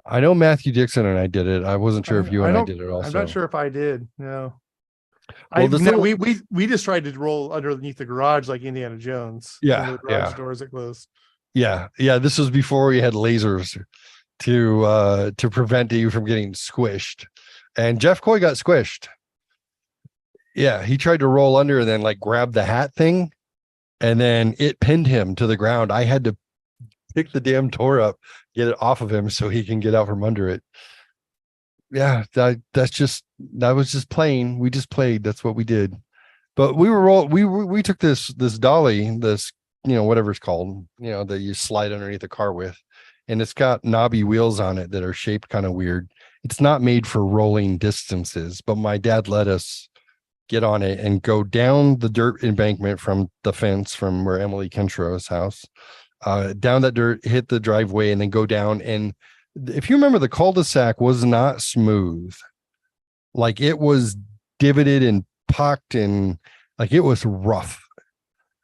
I know Matthew Dixon and I did it. I wasn't sure if you and I did it also. I'm not sure if I did. No. Well, we just tried to roll underneath the garage like Indiana Jones. Yeah, when the garage doors are closed. Yeah. This was before we had lasers to prevent you from getting squished. And Jeff Coy got squished. Yeah, he tried to roll under and then like grab the hat thing, and then it pinned him to the ground. I had to pick the damn door up, get it off of him so he can get out from under it. Yeah, that was just playing. We just played. That's what we did. But we took this dolly, this, whatever it's called, that you slide underneath the car with, and it's got knobby wheels on it that are shaped kind of weird. It's not made for rolling distances, but my dad let us get on it and go down the dirt embankment from the fence from where Emily Kentro's house, down that dirt, hit the driveway, and then go down. And if you remember, the cul-de-sac was not smooth. Like, it was divoted and pocked, and like, it was rough.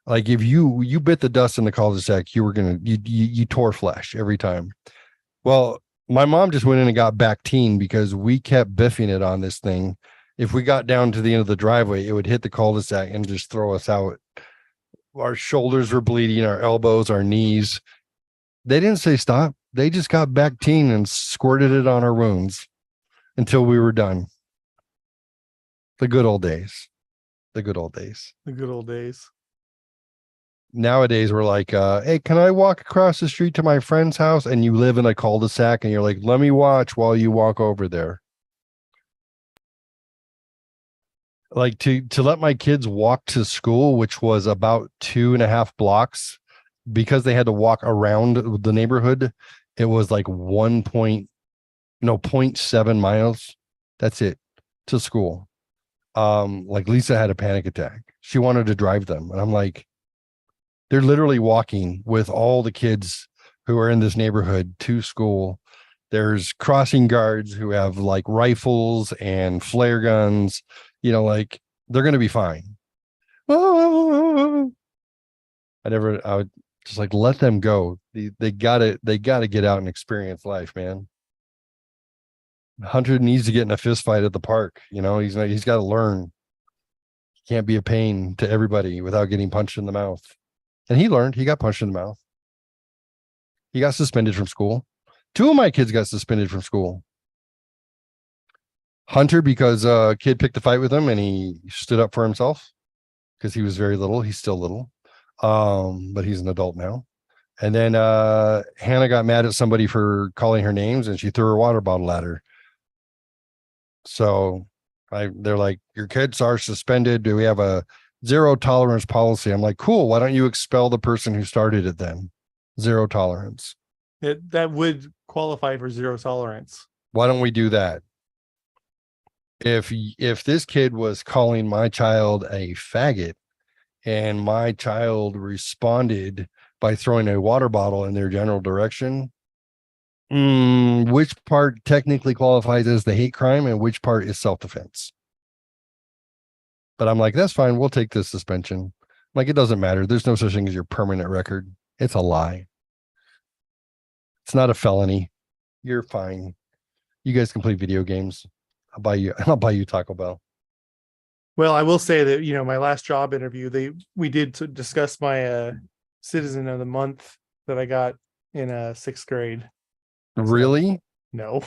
Like, if you bit the dust in the cul-de-sac, you tore flesh every time. Well, my mom just went in and got Bactine because we kept biffing it on this thing. If we got down to the end of the driveway, it would hit the cul-de-sac and just throw us out. Our shoulders were bleeding, our elbows, our knees. They didn't say stop. They just got Bactine and squirted it on our wounds until we were done. The good old days. The good old days. The good old days. Nowadays we're like, hey, can I walk across the street to my friend's house? And you live in a cul-de-sac and you're like, let me watch while you walk over there. Like, to let my kids walk to school, which was about 2.5 blocks, because they had to walk around the neighborhood, it was like 0.7 miles. That's it to school. Like, Lisa had a panic attack. She wanted to drive them. And I'm like, they're literally walking with all the kids who are in this neighborhood to school. There's crossing guards who have like rifles and flare guns, like, they're going to be fine. I would just like, let them go. They gotta get out and experience life, man. Hunter needs to get in a fist fight at the park. He's got to learn. He can't be a pain to everybody without getting punched in the mouth. And he learned. He got punched in the mouth. He got suspended from school. 2 of my kids got suspended from school. Hunter, because a kid picked a fight with him and he stood up for himself because he was very little. He's still little. But he's an adult now. And then Hannah got mad at somebody for calling her names and she threw her water bottle at her. So they're like, your kids are suspended. Do we have a zero tolerance policy? I'm like, cool. Why don't you expel the person who started it then? Zero tolerance. That would qualify for zero tolerance. Why don't we do that? If this kid was calling my child a faggot and my child responded by throwing a water bottle in their general direction, which part technically qualifies as the hate crime and which part is self-defense? But I'm like, that's fine. We'll take this suspension. Like, it doesn't matter. There's no such thing as your permanent record. It's a lie. It's not a felony. You're fine. You guys can play video games. I'll buy you Taco Bell. Well, I will say that, my last job interview, we did to discuss my Citizen of the Month that I got in 6th grade. Really? No.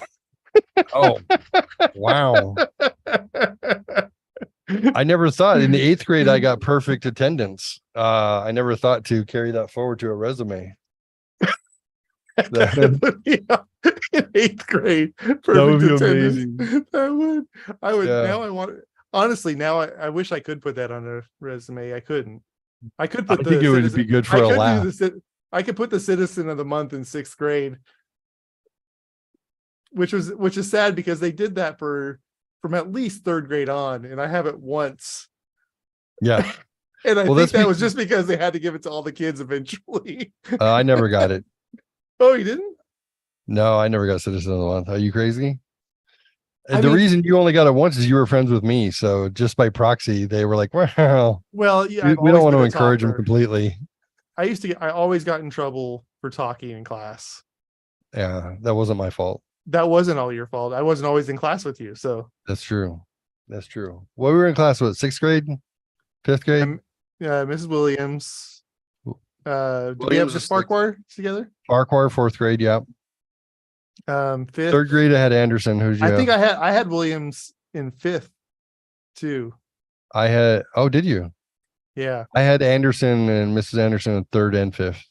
Oh, wow. I never thought in the 8th grade I got perfect attendance. I never thought to carry that forward to a resume. That would be in 8th grade. Perfect would be attendance. amazing. I would Yeah. now I want honestly now I wish I could put that on a resume. I couldn't. I could I put think the it would citizen, be good for I a could laugh. do the I could put the citizen of the month in 6th grade. Which is sad because they did that from at least 3rd grade on, and I have it once. Yeah. And I Well, think that's that was just because they had to give it to all the kids eventually. I never got it. Oh, you didn't? No, I never got citizen of the month. Are you crazy? I The mean- reason you only got it once is you were friends with me. So just by proxy, they were like, well, Well, yeah, we don't want to to encourage them completely. I always got in trouble for talking in class. Yeah, that wasn't my fault. That wasn't all your fault. I wasn't always in class with you. So That's true. That's true. Well, we were in class, what, 6th grade? 5th grade? Mrs. Williams. Did we have Williams the is spark 6th. wire together? Farquhar, 4th grade. Yeah. 5th. 3rd grade, I had Anderson. Who's you? I think I had Williams in 5th too. I had, oh, did you? Yeah. I had Anderson and Mrs. Anderson in 3rd and 5th.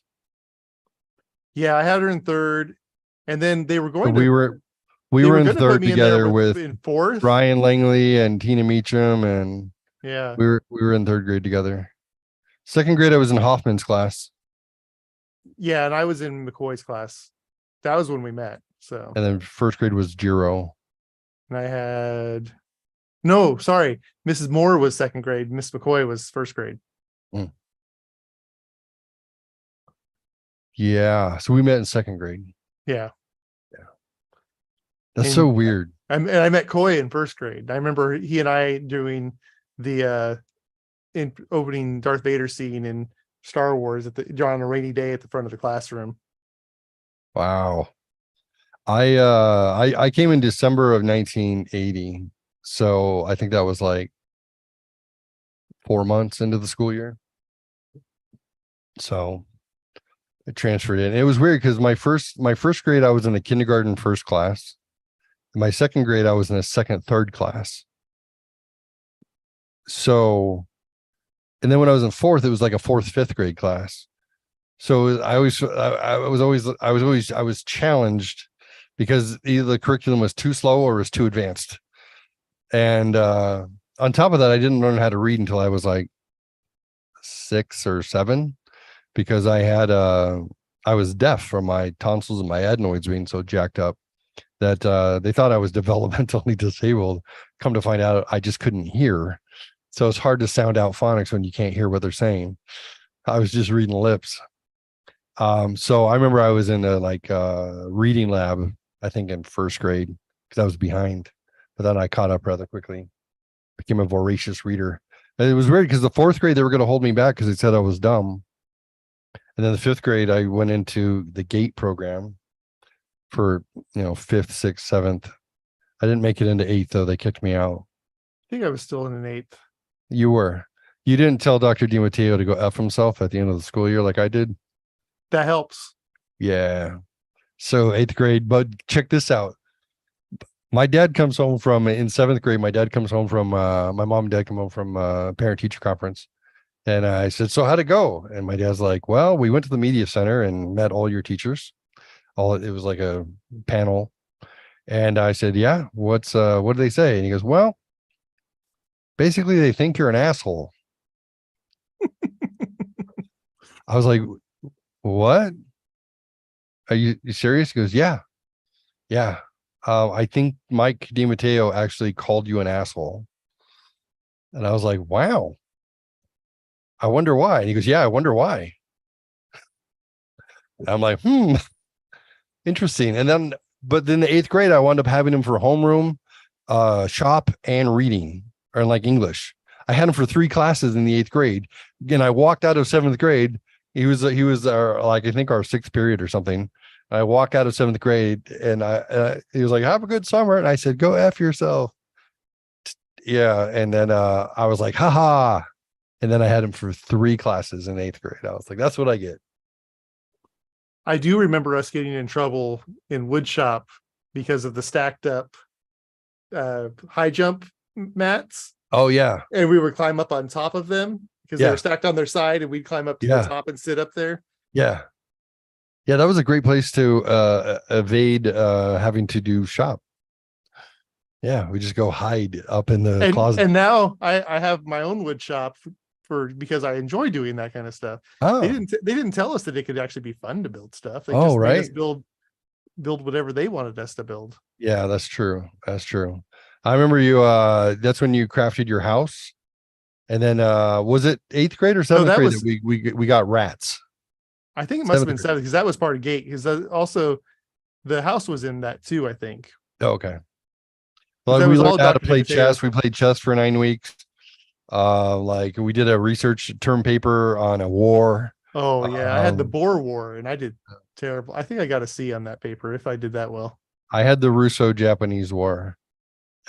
Yeah, I had her in 3rd. And then they were So going we to were they were in gonna put 3rd me in there together with in 4th. Brian Langley and Tina Meacham, and Yeah. we were in 3rd grade together. 2nd grade, I was in Hoffman's class, Yeah, and I was in McCoy's class. That was when we met. So and then 1st grade was Giro. and I had no, sorry. Mrs. Moore was 2nd grade. Miss McCoy was 1st grade. Yeah, so we met in 2nd grade. Yeah. That's And- so weird. And I met Coy in 1st grade. I remember he and I doing the in opening Darth Vader scene in Star Wars on a rainy day at the front of the classroom. Wow. I came in December of 1980, so I think that was like 4 months into the school year. So I transferred in. It was weird because my first grade I was in the kindergarten first class. In my 2nd grade I was in a 2nd, 3rd class. So, and then when I was in 4th, it was like a 4th, 5th grade class. So I was challenged because either the curriculum was too slow or was too advanced. And on top of that, I didn't learn how to read until I was like 6 or 7, because I was deaf from my tonsils and my adenoids being so jacked up that they thought I was developmentally disabled. Come to find out, I just couldn't hear. So it's hard to sound out phonics when you can't hear what they're saying. I was just reading lips. So I remember I was in a reading lab, I think in 1st grade, because I was behind, but then I caught up rather quickly, became a voracious reader. And it was weird because the 4th grade, they were going to hold me back because they said I was dumb. And then the 5th grade, I went into the GATE program for, 5th, 6th, 7th. I didn't make it into 8th though. They kicked me out. I think I was still in an 8th. You didn't tell Dr. DiMatteo to go F himself at the end of the school year like I did. That helps. Yeah. So 8th grade, but check this out. My dad comes home from in 7th grade. My dad comes home from my mom and dad come home from parent teacher conference. And I said, so how'd it go? And my dad's like, well, we went to the media center and met all your teachers. It was like a panel. And I said, yeah, what did they say? And he goes, well, basically they think you're an asshole. I was like, what? Are you serious? He goes, yeah. I think Mike DiMatteo actually called you an asshole. And I was like, wow. I wonder why. And he goes, yeah, I wonder why. I'm like, interesting. But then the 8th grade, I wound up having him for homeroom, shop, and reading, or like English. I had him for 3 classes in the 8th grade. Again, I walked out of 7th grade. He was like, I think our 6th period or something. I walk out of 7th grade and he was like, have a good summer. And I said, go F yourself. Yeah. And then I was like, haha. And then I had him for 3 classes in 8th grade. I was like, that's what I get. I do remember us getting in trouble in wood shop because of the stacked up high jump mats. Oh yeah. and we would climb up on top of them because they Yeah. were stacked on their side, and we'd climb up to the Yeah. top and sit up there. Yeah. Yeah, that was a great place to evade having to do shop. Yeah, we just go hide up in the And closet. and now I have my own wood shop for because I enjoy doing that kind of stuff. Oh, They didn't tell us that it could actually be fun to build stuff. They Oh, just made us right. build whatever they wanted us to build. Yeah, that's true. That's true. I remember you that's when you crafted your house. And then was it 8th grade or 7th that grade was- that we got rats? I think it must have been Seventh grade. 7 because that was part of gate because also the house was in that too, I think. Oh, okay. that Well, we was all learned how to Dr. play Potatoes. chess. We played chess for 9 weeks. Like we did a research term paper on a war. Oh yeah, I had the Um, Boer War and I did terrible. I think I got a C on that paper if I did that well. I had the Russo-Japanese War.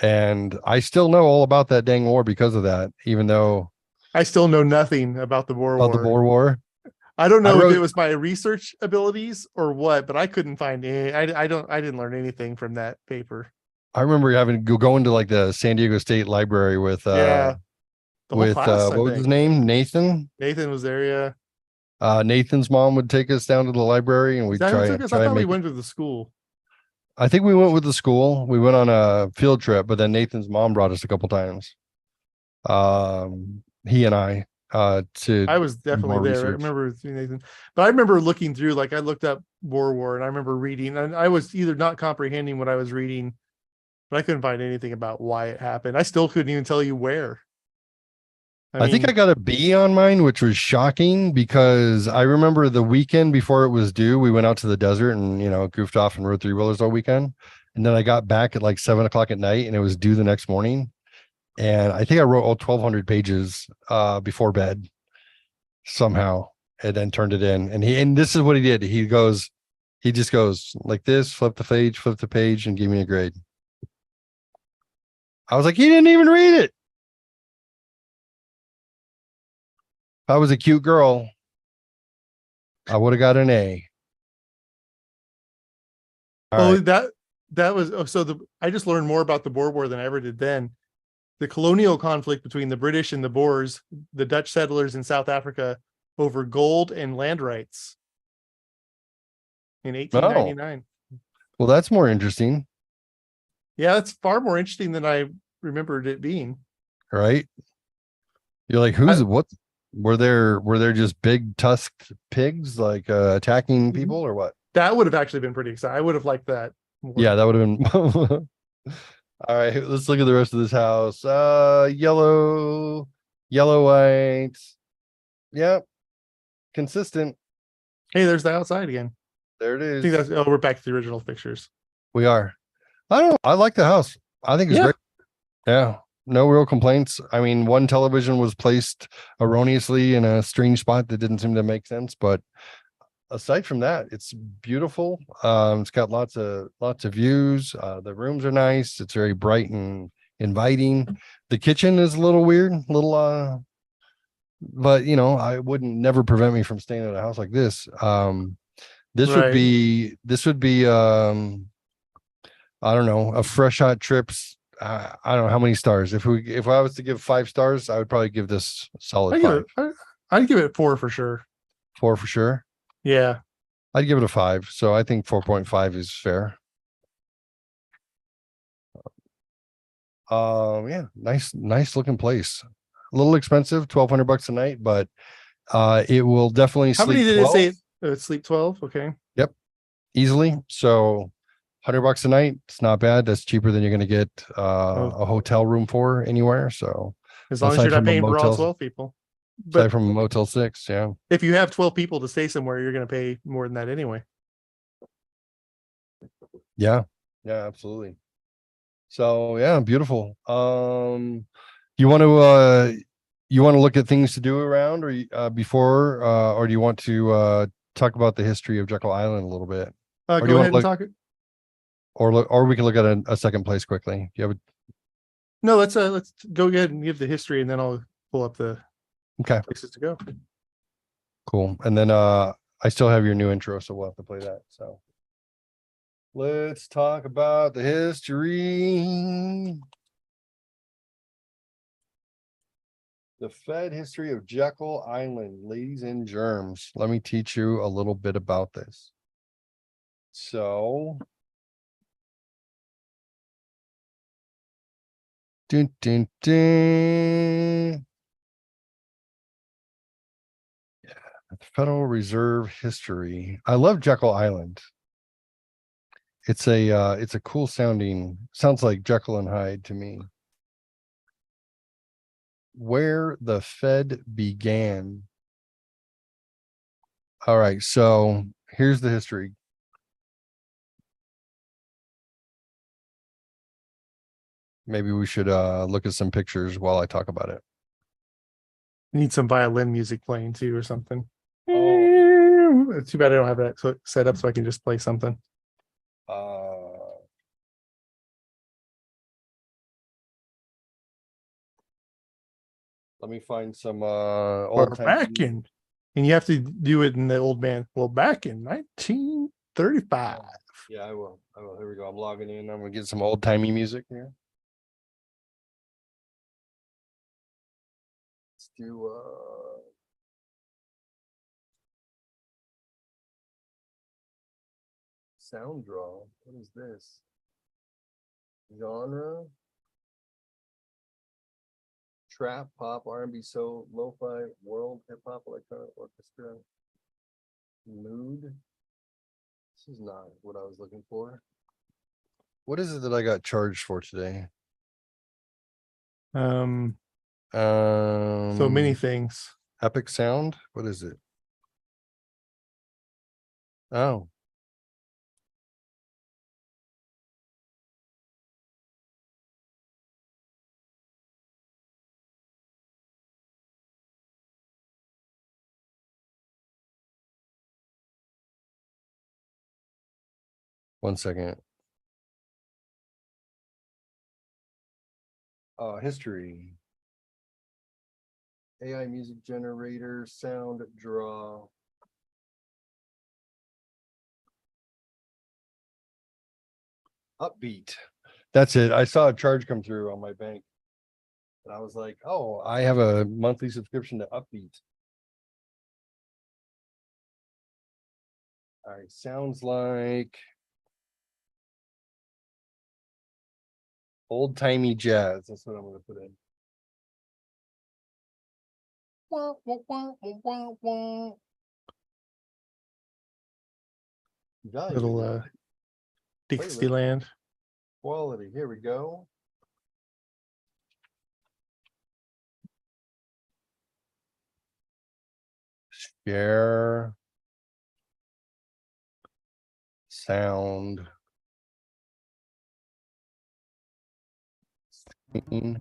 And I still know all about that dang war because of that, even though I still know nothing about the Boer about the War. Boer War. I don't I know if wrote- it was my research abilities or what, but I couldn't find any. I didn't learn anything from that paper. I remember having to go into like the San Diego State Library with Yeah, the whole with class. what was his name? Nathan. Nathan was there. Yeah, Nathan's mom would take us down to the library and is we'd that who try took and us? try I and thought we make went to the school. I think we went with the school. We went on a field trip, but then Nathan's mom brought us a couple times. He and I to I was more definitely there. I research. remember seeing Nathan, but I remember looking through. Like I looked up Boer War, and I remember reading, and I was either not comprehending what I was reading, but I couldn't find anything about why it happened. I still couldn't even tell you where. I think I got a B on mine, which was shocking because I remember the weekend before it was due, we went out to the desert and, goofed off and rode 3-wheelers all weekend. And then I got back at like 7 o'clock at night and it was due the next morning. And I think I wrote all 1,200 pages before bed somehow and then turned it in. And this is what he did. He just goes like this, flip the page and give me a grade. I was like, he didn't even read it. If I was a cute girl, I would have got an A. All right. That was I just learned more about the Boer War than I ever did then. The colonial conflict between the British and the Boers, the Dutch settlers in South Africa, over gold and land rights in 1899. Well, that's more interesting, Yeah, that's far more interesting than I remembered it being. right? You're like, what? Were there just big tusked pigs like attacking people or what? That would have actually been pretty exciting. I would have liked that more. Yeah, that would have been. All right, let's look at the rest of this house. Yellow, white. Yep. Consistent. Hey, there's the outside again. There it I think is. we're back to the original pictures. We are. I like the house. I think it's Yeah. great. Yeah. No real complaints. I mean, one television was placed erroneously in a strange spot that didn't seem to make sense, but aside from that, it's beautiful. It's got lots of views. The rooms are nice. It's very bright and inviting. The kitchen is a little weird, but I wouldn't never prevent me from staying at a house like this. This would Right. be I don't know, a fresh hot trips. I don't know how many stars. If I was to give 5 stars, I would probably give this a solid 5. I'd give it 4 for sure. 4 for sure. Yeah. I'd give it a 5. So I think 4.5 is fair. Yeah, nice looking place. A little expensive, $1,200 a night, but it will definitely How sleep many did 12 it say? Sleep 12. Okay. easily. So $100 a night, it's not bad. That's cheaper than you're going to get a hotel room for anywhere. So As long as Aside you're not from a paying for all motel- 12 people. aside But from a Motel 6, yeah. if you have 12 people to stay somewhere, you're going to pay more than that anyway. Yeah, absolutely. So yeah, beautiful. You want to look at things to do around or before or do you want to talk about the history of Jekyll Island a little bit? Or do you Go wanna ahead and look- talk it. Or we can look at a second place quickly. You have No, let's go ahead and give the history and then I'll pull up the okay, places to go. cool. And then I still have your new intro, so we'll have to play that. So let's talk about the history. The Fed history of Jekyll Island, ladies and germs. Let me teach you a little bit about this. So. Dun, dun, dun. Yeah, the Federal Reserve history. I love Jekyll Island. It's a cool sounding, sounds like Jekyll and Hyde to me. Where the Fed began. All right, so here's the history. Maybe we should look at some pictures while I talk about it. Need some violin music playing too or something. Oh. It's too bad I don't have that set up so I can just play something. Let me find some Or old time. back in, and you have to do it in the old man. Well, back in 1935. Yeah, I will. Here we go. I'm logging in. I'm gonna get some old timey music here. Let's do sound draw. What is this? Genre? Trap, pop, R&B, soul, lo-fi, world, hip hop, electronic, orchestra, mood. This is not what I was looking for. What is it that I got charged for today? So many things. Epic sound. What is it? Oh. One second. History. AI music generator, sound draw. Upbeat. That's it. I saw a charge come through on my bank. And I was like, oh, I have a monthly subscription to Upbeat. All right, sounds like old timey jazz. That's what I'm going to put in. Wah, wah, wah, wah, wah. Guys, Little Dixieland. quality. Here we go. Share sound. Screen.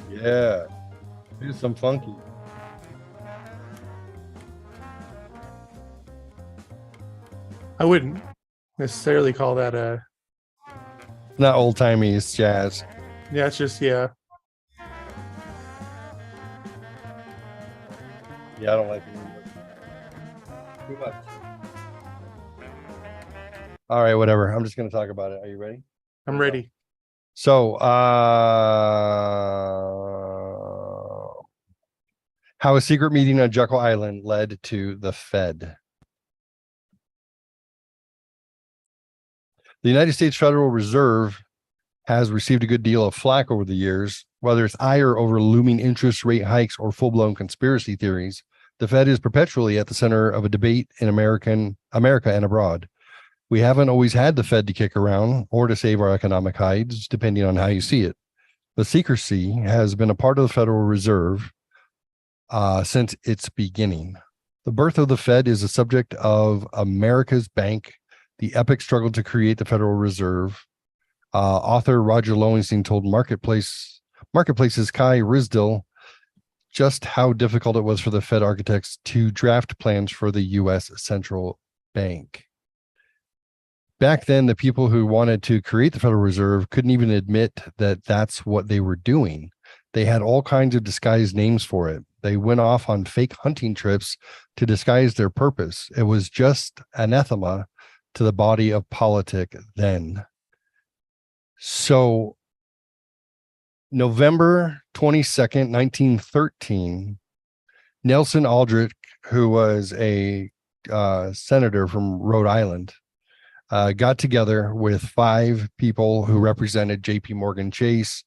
Yeah, do some funky. I wouldn't necessarily call that Not old timey, it's jazz. yeah, it's just yeah. Yeah, I don't like it. Too much. All right, whatever. I'm just gonna talk about it. Are you ready? I'm ready. So, how a secret meeting on Jekyll Island led to the Fed. The United States Federal Reserve has received a good deal of flack over the years, whether it's ire over looming interest rate hikes or full-blown conspiracy theories. The Fed is perpetually at the center of a debate in America and abroad. We haven't always had the Fed to kick around or to save our economic hides, depending on how you see it. But secrecy has been a part of the Federal Reserve since its beginning. The birth of the Fed is a subject of America's Bank, the epic struggle to create the Federal Reserve. Author Roger Lowenstein told Marketplace's Kai Rizdal, just how difficult it was for the Fed architects to draft plans for the US central bank. Back then, the people who wanted to create the Federal Reserve couldn't even admit that that's what they were doing. They had all kinds of disguised names for it. They went off on fake hunting trips to disguise their purpose. It was just anathema to the body of politic then. So November 22nd, 1913, Nelson Aldrich, who was a senator from Rhode Island, got together with 5 people who represented JP Morgan Chase,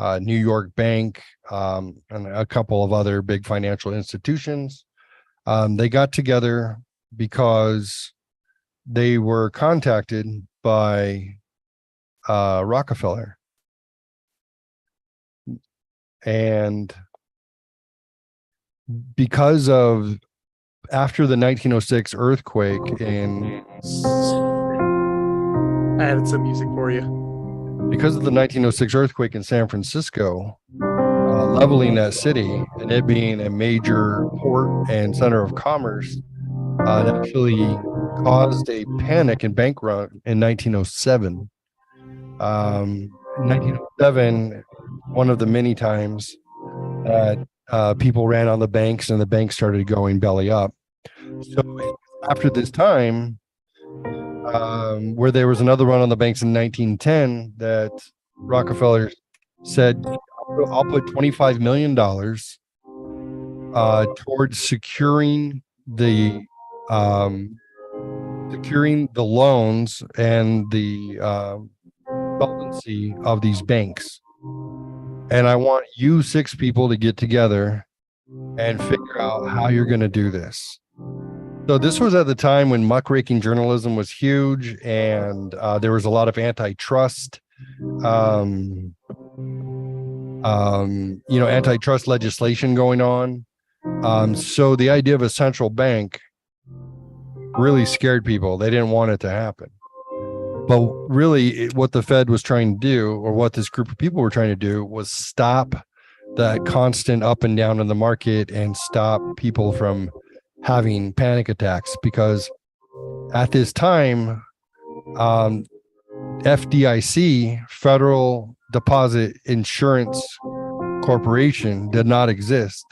New York Bank, and a couple of other big financial institutions. They got together because they were contacted by Rockefeller. And because of after the 1906 earthquake in I added some music for you. because of the 1906 earthquake in San Francisco, leveling that city and it being a major port and center of commerce, it actually caused a panic and bank run in 1907. 1907, one of the many times that people ran on the banks and the banks started going belly up. So after this time, where there was another run on the banks in 1910, that Rockefeller said, I'll put $25 million towards securing the loans and the solvency of these banks. And I want you 6 people to get together and figure out how you're going to do this. So this was at the time when muckraking journalism was huge, and there was a lot of antitrust, antitrust legislation going on. So the idea of a central bank really scared people. They didn't want it to happen. But really, what the Fed was trying to do, or what this group of people were trying to do, was stop that constant up and down in the market and stop people from having panic attacks. Because at this time, FDIC, Federal Deposit Insurance Corporation, did not exist.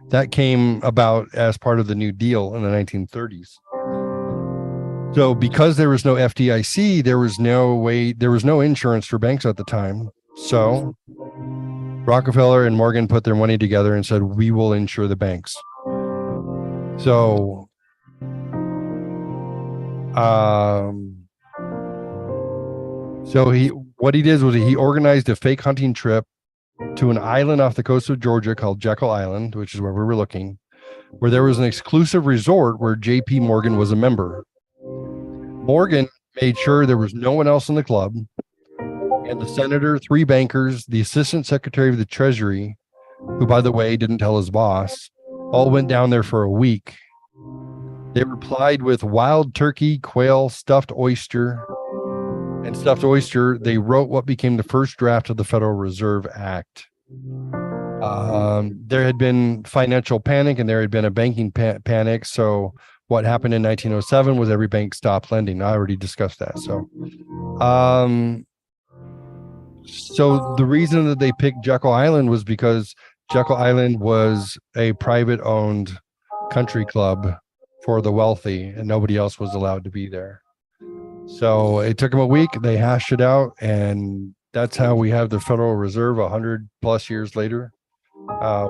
That came about as part of the New Deal in the 1930s. So because there was no FDIC, there was no insurance for banks at the time. So Rockefeller and Morgan put their money together and said, we will insure the banks. So what he did was he organized a fake hunting trip to an island off the coast of Georgia called Jekyll Island, which is where we were looking, where there was an exclusive resort where JP Morgan was a member. Morgan made sure there was no one else in the club, and the senator, 3 bankers, the assistant secretary of the treasury, who, by the way, didn't tell his boss, all went down there for a week. They replied with wild turkey, quail, stuffed oyster. And stuffed oyster, they wrote what became the first draft of the Federal Reserve Act. There had been financial panic and there had been a banking panic. So what happened in 1907 was every bank stopped lending. I already discussed that. So the reason that they picked Jekyll Island was because Jekyll Island was a private owned country club for the wealthy and nobody else was allowed to be there. So it took them a week. They hashed it out, and that's how we have the Federal Reserve 100 plus years later,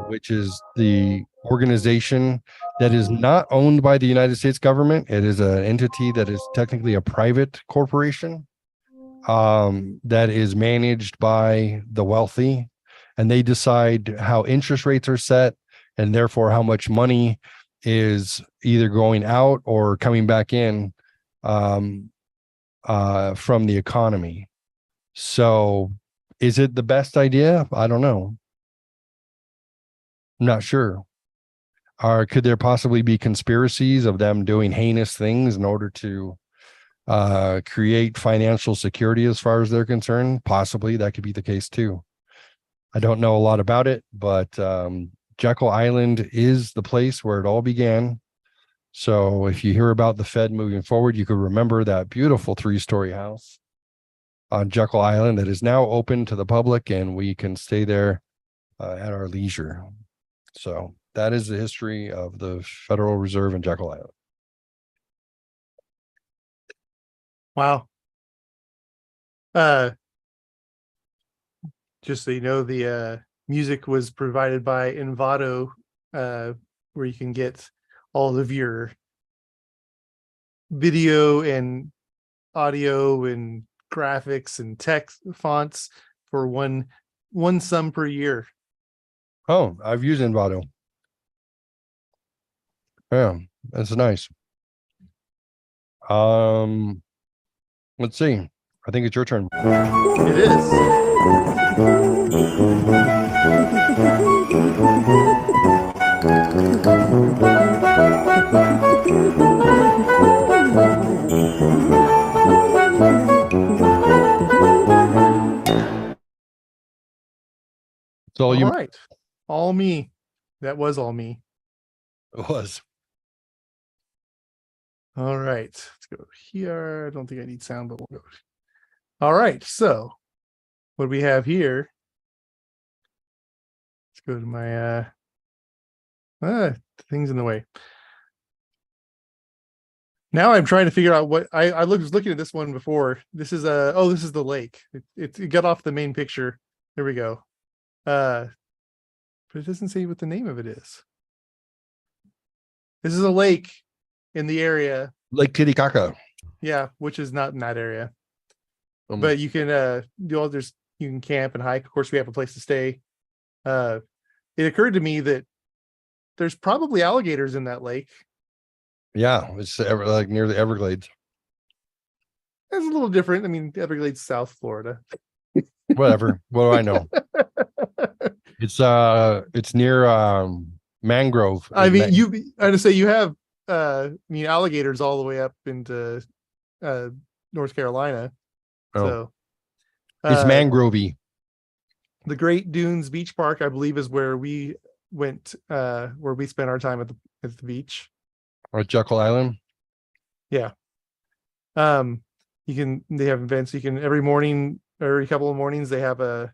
which is the organization that is not owned by the United States government. It is an entity that is technically a private corporation that is managed by the wealthy, and they decide how interest rates are set and therefore how much money is either going out or coming back in from the economy. So is it the best idea? I don't know. I'm not sure. Or could there possibly be conspiracies of them doing heinous things in order to create financial security as far as they're concerned? Possibly that could be the case too. I don't know a lot about it, but Jekyll Island is the place where it all began. So if you hear about the Fed moving forward, you could remember that beautiful 3-story house on Jekyll Island that is now open to the public, and we can stay there at our leisure. So that is the history of the Federal Reserve in Jekyll Island. Wow. Just so you know, the music was provided by Envato, where you can get all of your video and audio and graphics and text fonts for one sum per year. Oh, I've used Envato. Yeah, that's nice. Let's see. I think it's your turn. It is. So All you right. All me. That was all me. it was. All right. Let's go here. I don't think I need sound, but we'll go. All right. So what we have here. Let's go to my things in the way. Now I'm trying to figure out what I was looking at this one before. This is this is the lake. It got off the main picture. There we go. But it doesn't say what the name of it is. This is a lake in the area. Lake Titicaca. Yeah, which is not in that area. Um, But you can do all you can camp and hike. Of course, we have a place to stay. It occurred to me that there's probably alligators in that lake. Yeah, it's like near the Everglades. It's a little different. I mean, Everglades, South Florida. Whatever. What do I know? It's near mangrove. I mean, I would say you have alligators all the way up into North Carolina. Oh. So It's mangrovey. the Great Dunes Beach Park, I believe, is where we went, where we spent our time at the beach. Or Jekyll Island. Yeah. They have events. You can every morning, every couple of mornings, they have a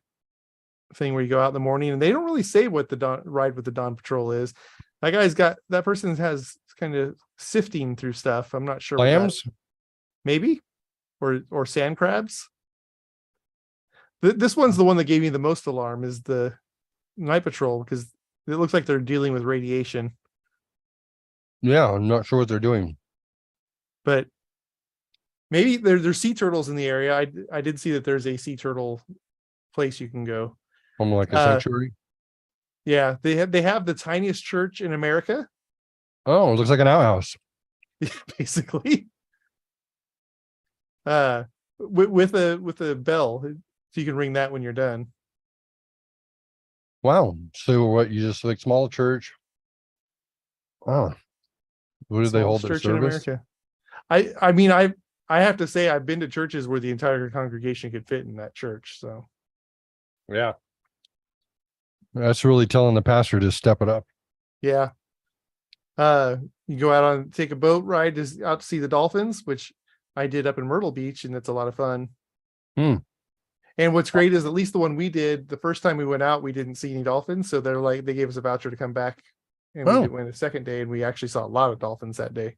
thing where you go out in the morning, and they don't really say what the ride with the Dawn Patrol is. That person has kind of sifting through stuff. I'm not sure. Clams? Maybe, or sand crabs. This one's the one that gave me the most alarm, is the night patrol, because it looks like they're dealing with radiation. Yeah, I'm not sure what they're doing. But maybe there's sea turtles in the area. I did see that there's a sea turtle place you can go. From like a sanctuary. Yeah, they have the tiniest church in America, Oh, it looks like an outhouse. basically. With a bell, so you can ring that when you're done. Wow. So what, you just like small church? Oh. What do they hold Smallest their church in service? America. I have to say, I've been to churches where the entire congregation could fit in that church. So Yeah. That's really telling the pastor to step it up. yeah. You go out take a boat ride out to see the dolphins, which I did up in Myrtle Beach, and it's a lot of fun. Hmm. And what's great is, at least the one we did, the first time we went out, we didn't see any dolphins. So they gave us a voucher to come back, and we went the second day, and we actually saw a lot of dolphins that day.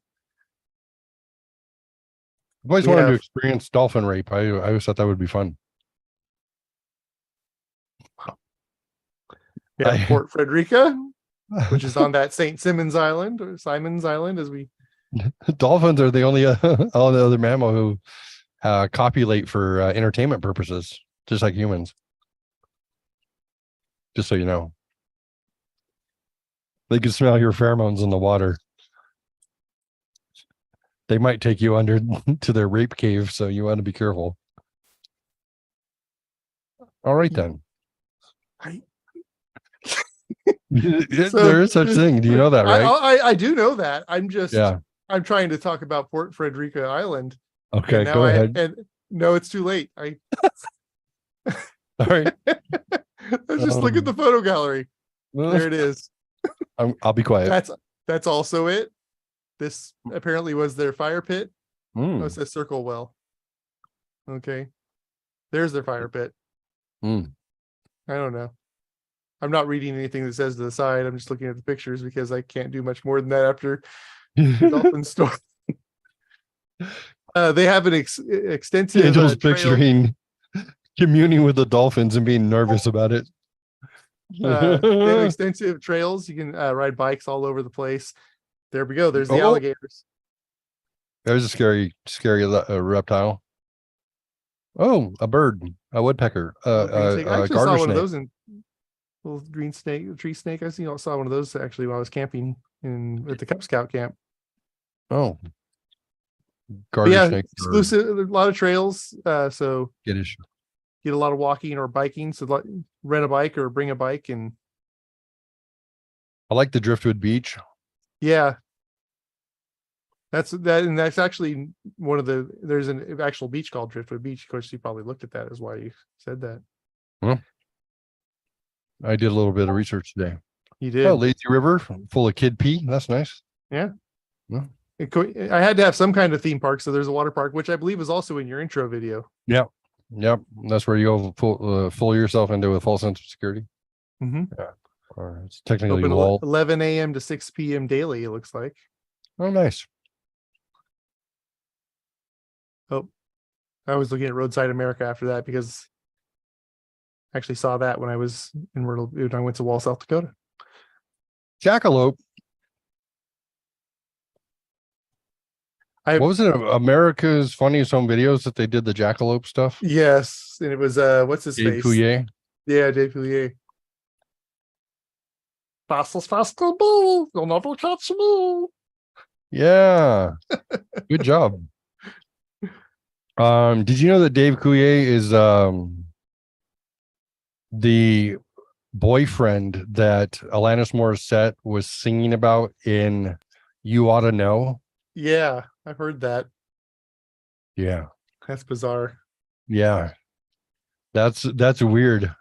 I've always wanted to experience dolphin rape. I always thought that would be fun. We have Port Frederica, which is on that St. Simon's Island, or Simon's Island, as we. Dolphins are the only other mammal who copulate for entertainment purposes, just like humans. Just so you know, they can smell your pheromones in the water. They might take you under to their rape cave, so you want to be careful. All right then. There is such thing. Do you know that, right? I do know that. I'm trying to talk about Port Frederica Island. Okay, go ahead. And no, it's too late. All right. Let's just look at the photo gallery. There it is. I'll be quiet. That's also it. This apparently was their fire pit. Mm, Oh, it says circle well. Okay. There's their fire pit. mm. I don't know. I'm not reading anything that says to the side. I'm just looking at the pictures because I can't do much more than that after the dolphin story. They have an extensive Angel's trail. picturing communing with the dolphins and being nervous about it. They have extensive trails. You can ride bikes all over the place. There we go. There's the Oh. alligators. There's a scary reptile. Oh, a bird, a woodpecker, Green snake. I a actually saw garter one of snake. those in little green snake, tree snake. I saw one of those actually while I was camping at the Cub Scout camp. Oh, But garter yeah, snake. exclusive. A lot of trails. So Skittish. get a lot of walking or biking. So rent a bike or bring a bike, and I like the driftwood beach. yeah, that's actually one of the. There's an actual beach called Driftwood Beach. Of course, you probably looked at that. Is why you said that. I did a little bit of research today. You did. Oh, lazy river full of kid pee. That's nice. I had to have some kind of theme park. So there's a water park, which I believe is also in your intro video. Yep. That's where you go fool yourself into a false sense of security. Mm-hmm. Yeah. Or it's technically Open wall. 11 a.m. to 6 p.m. daily. It looks like. Oh, nice. Oh, I was looking at Roadside America after that because I actually saw that when I was in Myrtle. When I went to Wall, South Dakota. Jackalope. I- What was it? America's Funniest Home Videos that they did the jackalope stuff. Yes, and it was what's his Dave face? Coulier. Yeah, Dave Coulier. Fastest ball, you'll never catch me. Yeah. Good job. Did you know that Dave Coulier is the boyfriend that Alanis Morissette was singing about in You Ought to Know? Yeah, I've heard that. Yeah. That's bizarre. Yeah. That's weird.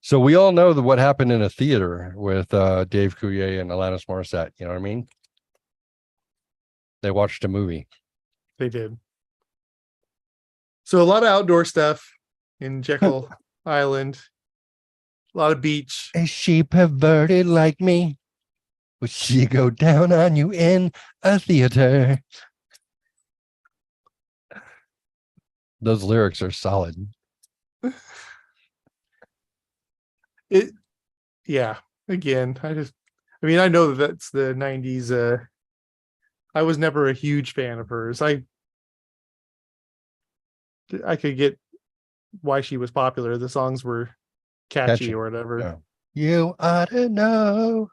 So we all know what happened in a theater with Dave Coulier and Alanis Morissette. You know what I mean? They watched a movie. They did. So a lot of outdoor stuff in Jekyll Island. A lot of beach. Is she perverted like me? Would she go down on you in a theater? Those lyrics are solid. Yeah. Again, I know that's the 90s. I was never a huge fan of hers. I could get why she was popular. The songs were catchy or whatever. Yeah. You ought to know.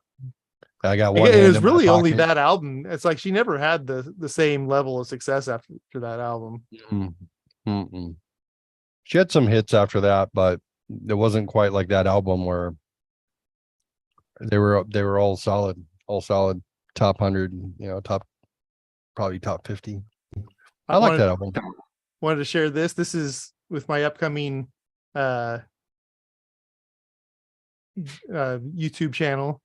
I got one. It was really only that album. It's like she never had the same level of success after that album. Mm-mm. She had some hits after that, but it wasn't quite like that album where they were all solid top 100, probably top 50. I like that album. Wanted to share this. This is with my upcoming YouTube channel.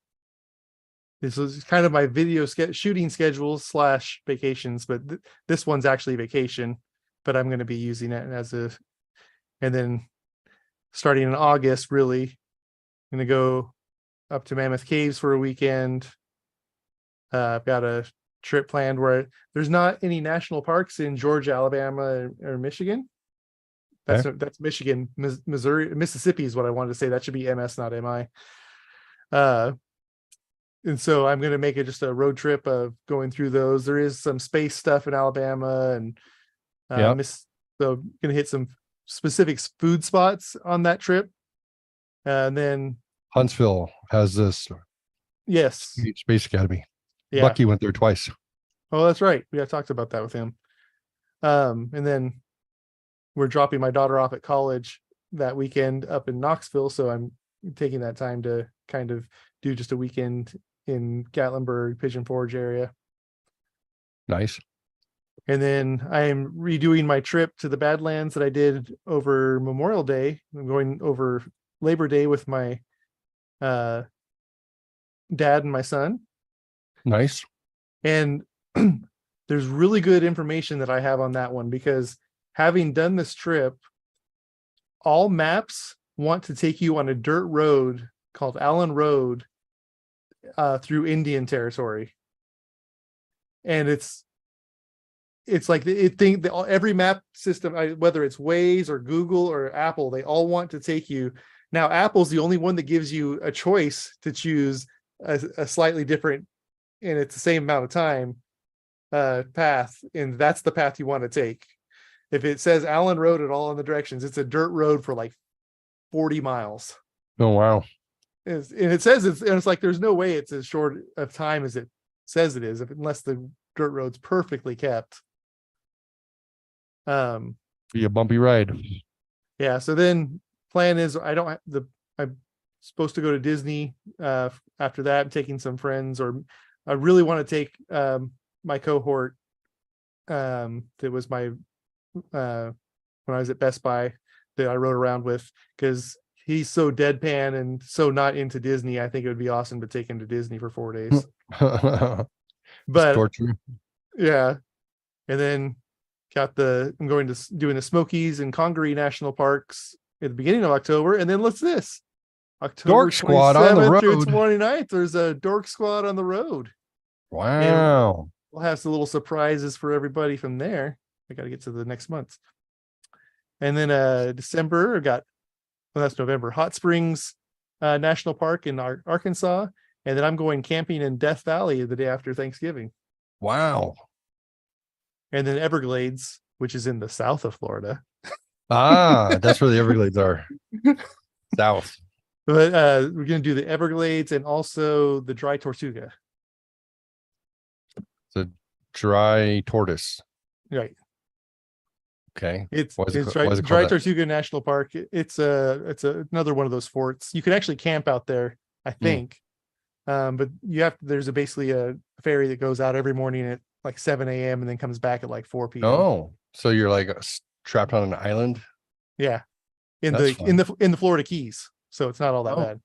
This was kind of my video shooting schedule / vacations, but this one's actually vacation, but I'm going to be using it and then starting in August, really, I'm going to go up to Mammoth Caves for a weekend. I've got a trip planned where there's not any national parks in Georgia, Alabama, or Michigan. That's Michigan. Missouri, Mississippi is what I wanted to say. That should be MS, not MI. And so I'm going to make it just a road trip of going through those. There is some space stuff in Alabama, and so I'm going to hit some specific food spots on that trip. And then Huntsville has this yes, Space Academy. yeah. Bucky went there twice. Oh, that's right. We have talked about that with him. And then we're dropping my daughter off at college that weekend up in Knoxville. So I'm taking that time to kind of do just a weekend in Gatlinburg, Pigeon Forge area. Nice. And then I am redoing my trip to the Badlands that I did over Memorial Day. I'm going over Labor Day with my dad and my son. Nice. And there's really good information that I have on that one because having done this trip, all maps want to take you on a dirt road called Allen Road through Indian territory. And it's like every map system, whether it's Waze or Google or Apple, they all want to take you. Now, Apple's the only one that gives you a choice to choose a slightly different, and it's the same amount of time path, and that's the path you want to take. If it says Allen Road at all in the directions, it's a dirt road for like 40 miles. Oh, wow. And it says it's like there's no way it's as short of time as it says it is, unless the dirt road's perfectly kept. Be a bumpy ride. Yeah. So then plan is I'm supposed to go to Disney after that. I'm taking some friends, or I really want to take my cohort that was my when I was at Best Buy that I rode around with, because he's so deadpan and so not into Disney. I think it would be awesome to take him to Disney for 4 days. But torture. yeah. And then I'm going to doing the Smokies and Congaree National Parks at the beginning of October. And then what's this? October Dork Squad on the 27th through road. 29th, there's a Dork Squad on the road. Wow. We'll have some little surprises for everybody from there. I got to get to the next month. And then December, that's November, Hot Springs National Park in Arkansas. And then I'm going camping in Death Valley the day after Thanksgiving. Wow. And then Everglades, which is in the south of Florida. That's where the Everglades are. South. But we're going to do the Everglades and also the Dry Tortuga. The dry tortoise. Right. Okay. It's Why is it Dry called that? Tortuga National Park. It's another one of those forts. You can actually camp out there, I think. But there's basically a ferry that goes out every morning at like 7 a.m. and then comes back at like 4 p.m. Oh, so you're like trapped on an island? Yeah. In That's the Florida Keys. So it's not all that bad.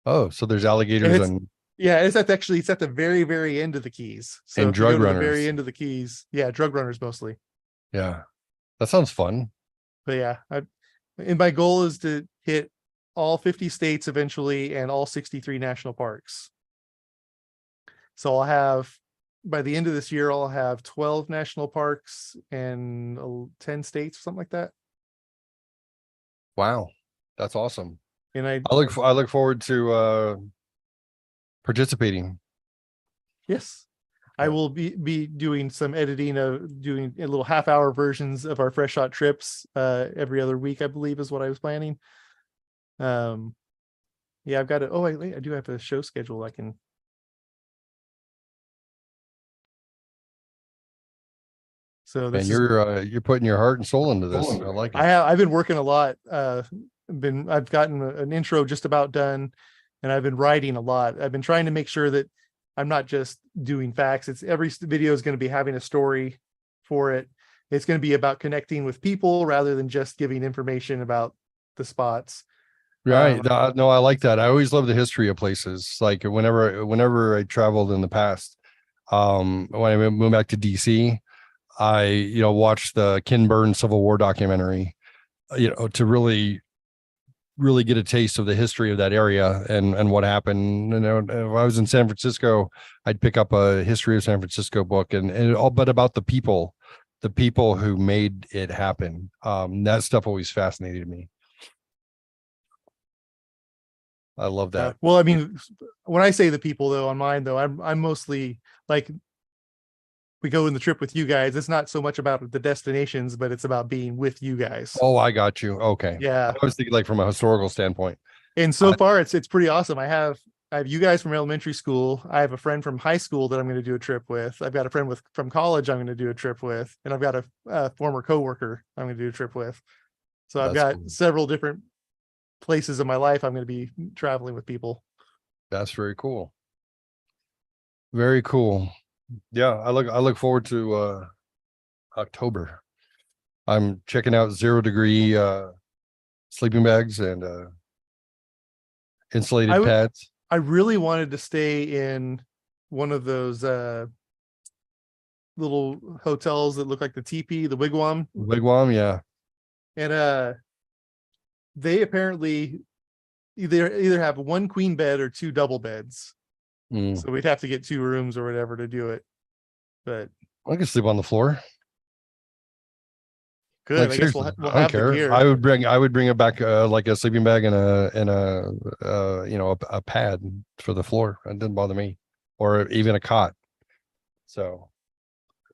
Oh, so there's alligators and yeah, it's at the very, very end of the Keys. So and if you go drug to runners. the very end of the Keys. Yeah, drug runners mostly. Yeah. That sounds fun. But yeah, and my goal is to hit all 50 states eventually and all 63 national parks. So by the end of this year, I'll have 12 national parks and 10 states, something like that. Wow. That's awesome. And I look forward to participating. yes, I will be doing some editing doing a little half-hour versions of our Fresh Shot trips every other week, I believe is what I was planning. Yeah, I've got it. Oh, I do have a show schedule I can. So this you're putting your heart and soul into this. I like it. I've been working a lot. I've gotten an intro just about done, and I've been writing a lot. I've been trying to make sure that I'm not just doing facts. It's every video is going to be having a story for it. It's going to be about connecting with people rather than just giving information about the spots. Right. No, I like that. I always love the history of places. Like whenever I traveled in the past, when I moved back to DC, I watched the Ken Burns Civil War documentary, to really get a taste of the history of that area and what happened. If I was in San Francisco, I'd pick up a history of San Francisco book and all, but about the people who made it happen. That stuff always fascinated me. I love that. Well, I mean, when I say the people though, on mine though, I'm mostly like, we go in the trip with you guys. It's not so much about the destinations, but it's about being with you guys. Oh, I got you. Okay. Yeah. I was thinking like from a historical standpoint. And so far it's pretty awesome. I have you guys from elementary school. I have a friend from high school that I'm going to do a trip with. I've got a friend from college I'm going to do a trip with. And I've got a former coworker I'm going to do a trip with. So I've got several different places in my life I'm going to be traveling with people. That's very cool. Very cool. Yeah, I look forward to October. I'm checking out 0 degree sleeping bags and insulated pads. I really wanted to stay in one of those little hotels that look like the teepee, the wigwam. Wigwam, yeah. And they apparently either have one queen bed or two double beds. Mm. So we'd have to get 2 rooms or whatever to do it. But I can sleep on the floor. good. Like, I guess seriously, we'll I don't have the care. gear. I would bring it back like a sleeping bag and a you know, a pad for the floor. It didn't bother me, or even a cot. So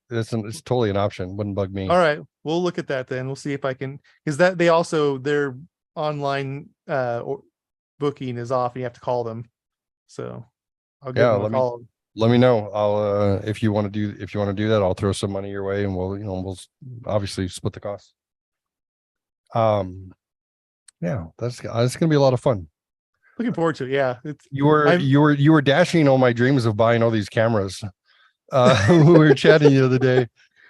it's totally an option. Wouldn't bug me. All right, we'll look at that then. We'll see if I can, because that they also their online booking is off and you have to call them. So I'll give Yeah, them a call. let me know. I'll if you want to do that, I'll throw some money your way and we'll obviously split the cost. Yeah, that's gonna be a lot of fun. Looking forward to it. Yeah. It's You were I'm- you were dashing all my dreams of buying all these cameras. We were chatting the other day.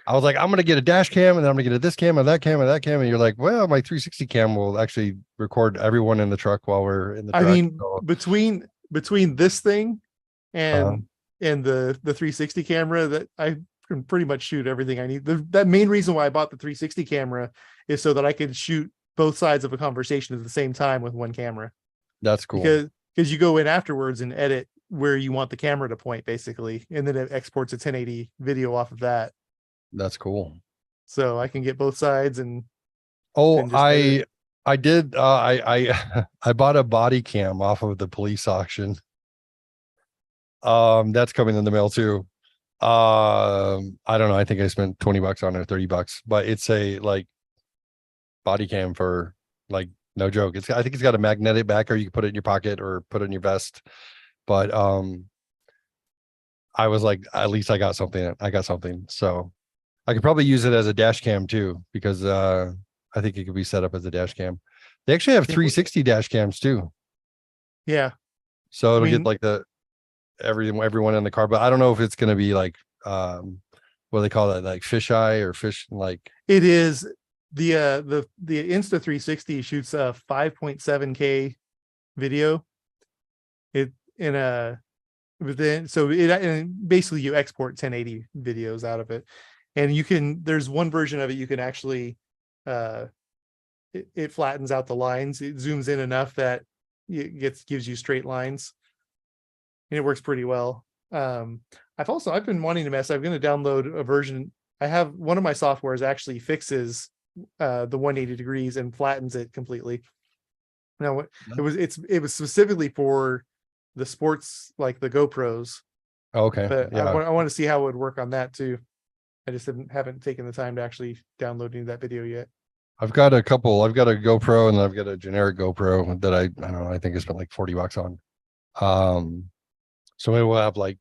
I was like, I'm gonna get a dash cam and then I'm gonna get a this cam and that cam and that cam. And you're like, well, my 360 cam will actually record everyone in the truck while we're in the truck. I mean, So, between this thing Uh-huh. and the 360 camera, that I can pretty much shoot everything I need. That main reason why I bought the 360 camera is so that I could shoot both sides of a conversation at the same time with one camera. that's cool. Because you go in afterwards and edit where you want the camera to point, basically, and then it exports a 1080 video off of that. That's cool. So I can get both sides and Oh, just edit. I did I bought a body cam off of the police auction. That's coming in the mail too. I don't know. I think I spent $20 on it, $30, but it's a like body cam for like no joke. I think it's got a magnetic backer. You can put it in your pocket or put it in your vest. But I was like, at least I got something. So I could probably use it as a dash cam too, because I think it could be set up as a dash cam. They actually have 360 dash cams too. Yeah. So it'll mean- get like everyone in the car, but I don't know if it's going to be like what do they call that, like fisheye or fish, like It is the Insta 360 shoots a 5.7K video. It in a within so it and basically you export 1080 videos out of it, and there's one version of it you can actually it flattens out the lines. It zooms in enough that it gives you straight lines, and it works pretty well. I've been wanting to I'm going to download a version. I have one of my softwares actually fixes the 180 degrees and flattens it completely. Now it was specifically for the sports, like the GoPros, okay. but Yeah. I want to see how it would work on that too. I just haven't taken the time to actually download any of that video yet. I've got a couple. I've got a GoPro and I've got a generic GoPro that I don't know. I think I spent like $40 on. So maybe we'll have like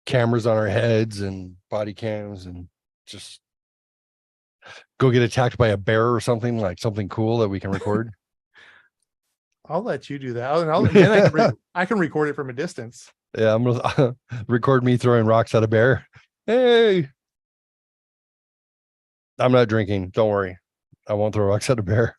cameras on our heads and body cams and just go get attacked by a bear or something, like something cool that we can record. I'll let you do that. Then I can record it from a distance. Yeah, I'm gonna record me throwing rocks at a bear. Hey, I'm not drinking. Don't worry. I won't throw rocks at a bear.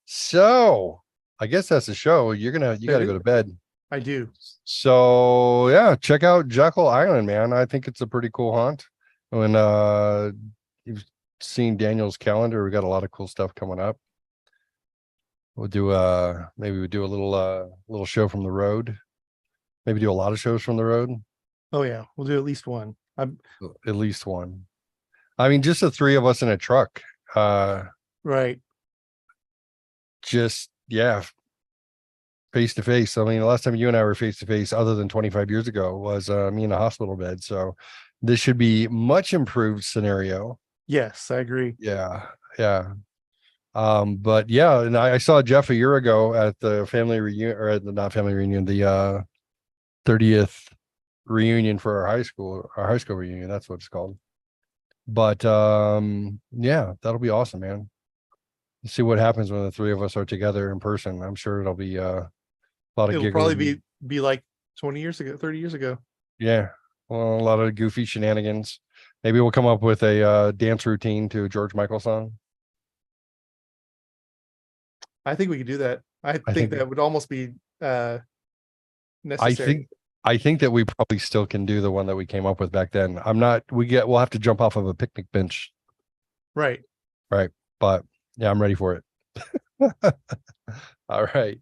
So I guess that's the show. You got to go to bed. I do. So yeah, check out Jekyll Island, man. I think it's a pretty cool haunt. When you've seen Daniel's calendar, we got a lot of cool stuff coming up. We'll do maybe we do a little show from the road. Maybe do a lot of shows from the road. Oh yeah, we'll do at least one. At least one. I mean, just the 3 of us in a truck. Right. Just yeah, face to face. I mean, the last time you and I were face to face, other than 25 years ago, was me in a hospital bed. So this should be much improved scenario. Yes, I agree. Yeah. But yeah, and I saw Jeff a year ago at the family reunion, or at the not family reunion, the 30th reunion for our high school reunion. That's what it's called. But yeah, that'll be awesome, man. Let's see what happens when the 3 of us are together in person. I'm sure it'll be a lot of It'll giggles. probably be like 20 years ago, 30 years ago. Yeah, well, a lot of goofy shenanigans. Maybe we'll come up with a dance routine to a George Michael song. I think we could do that. I think think that would almost be I necessary. think that we probably still can do the one that we came up with back then. We'll have to jump off of a picnic bench, Right. but yeah, I'm ready for it. All right.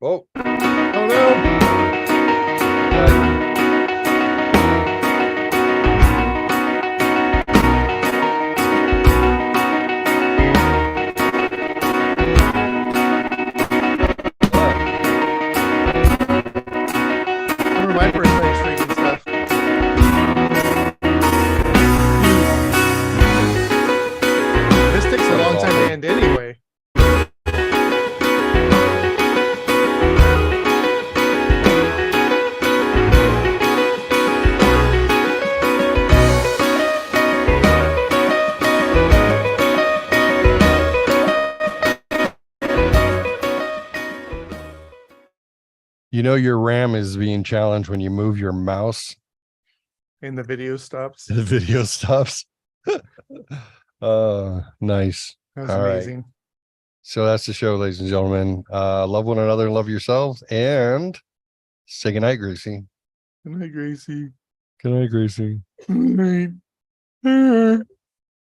Oh, Oh no. Remember my first night streaming stuff. This takes a long time to end anyway. you know your RAM is being challenged when you move your mouse. And the video stops. The video stops. Nice. That was All right. amazing. So that's the show, ladies and gentlemen. Love one another and love yourselves. And say goodnight, Gracie. Good night, Gracie. Good night, Gracie. Good night.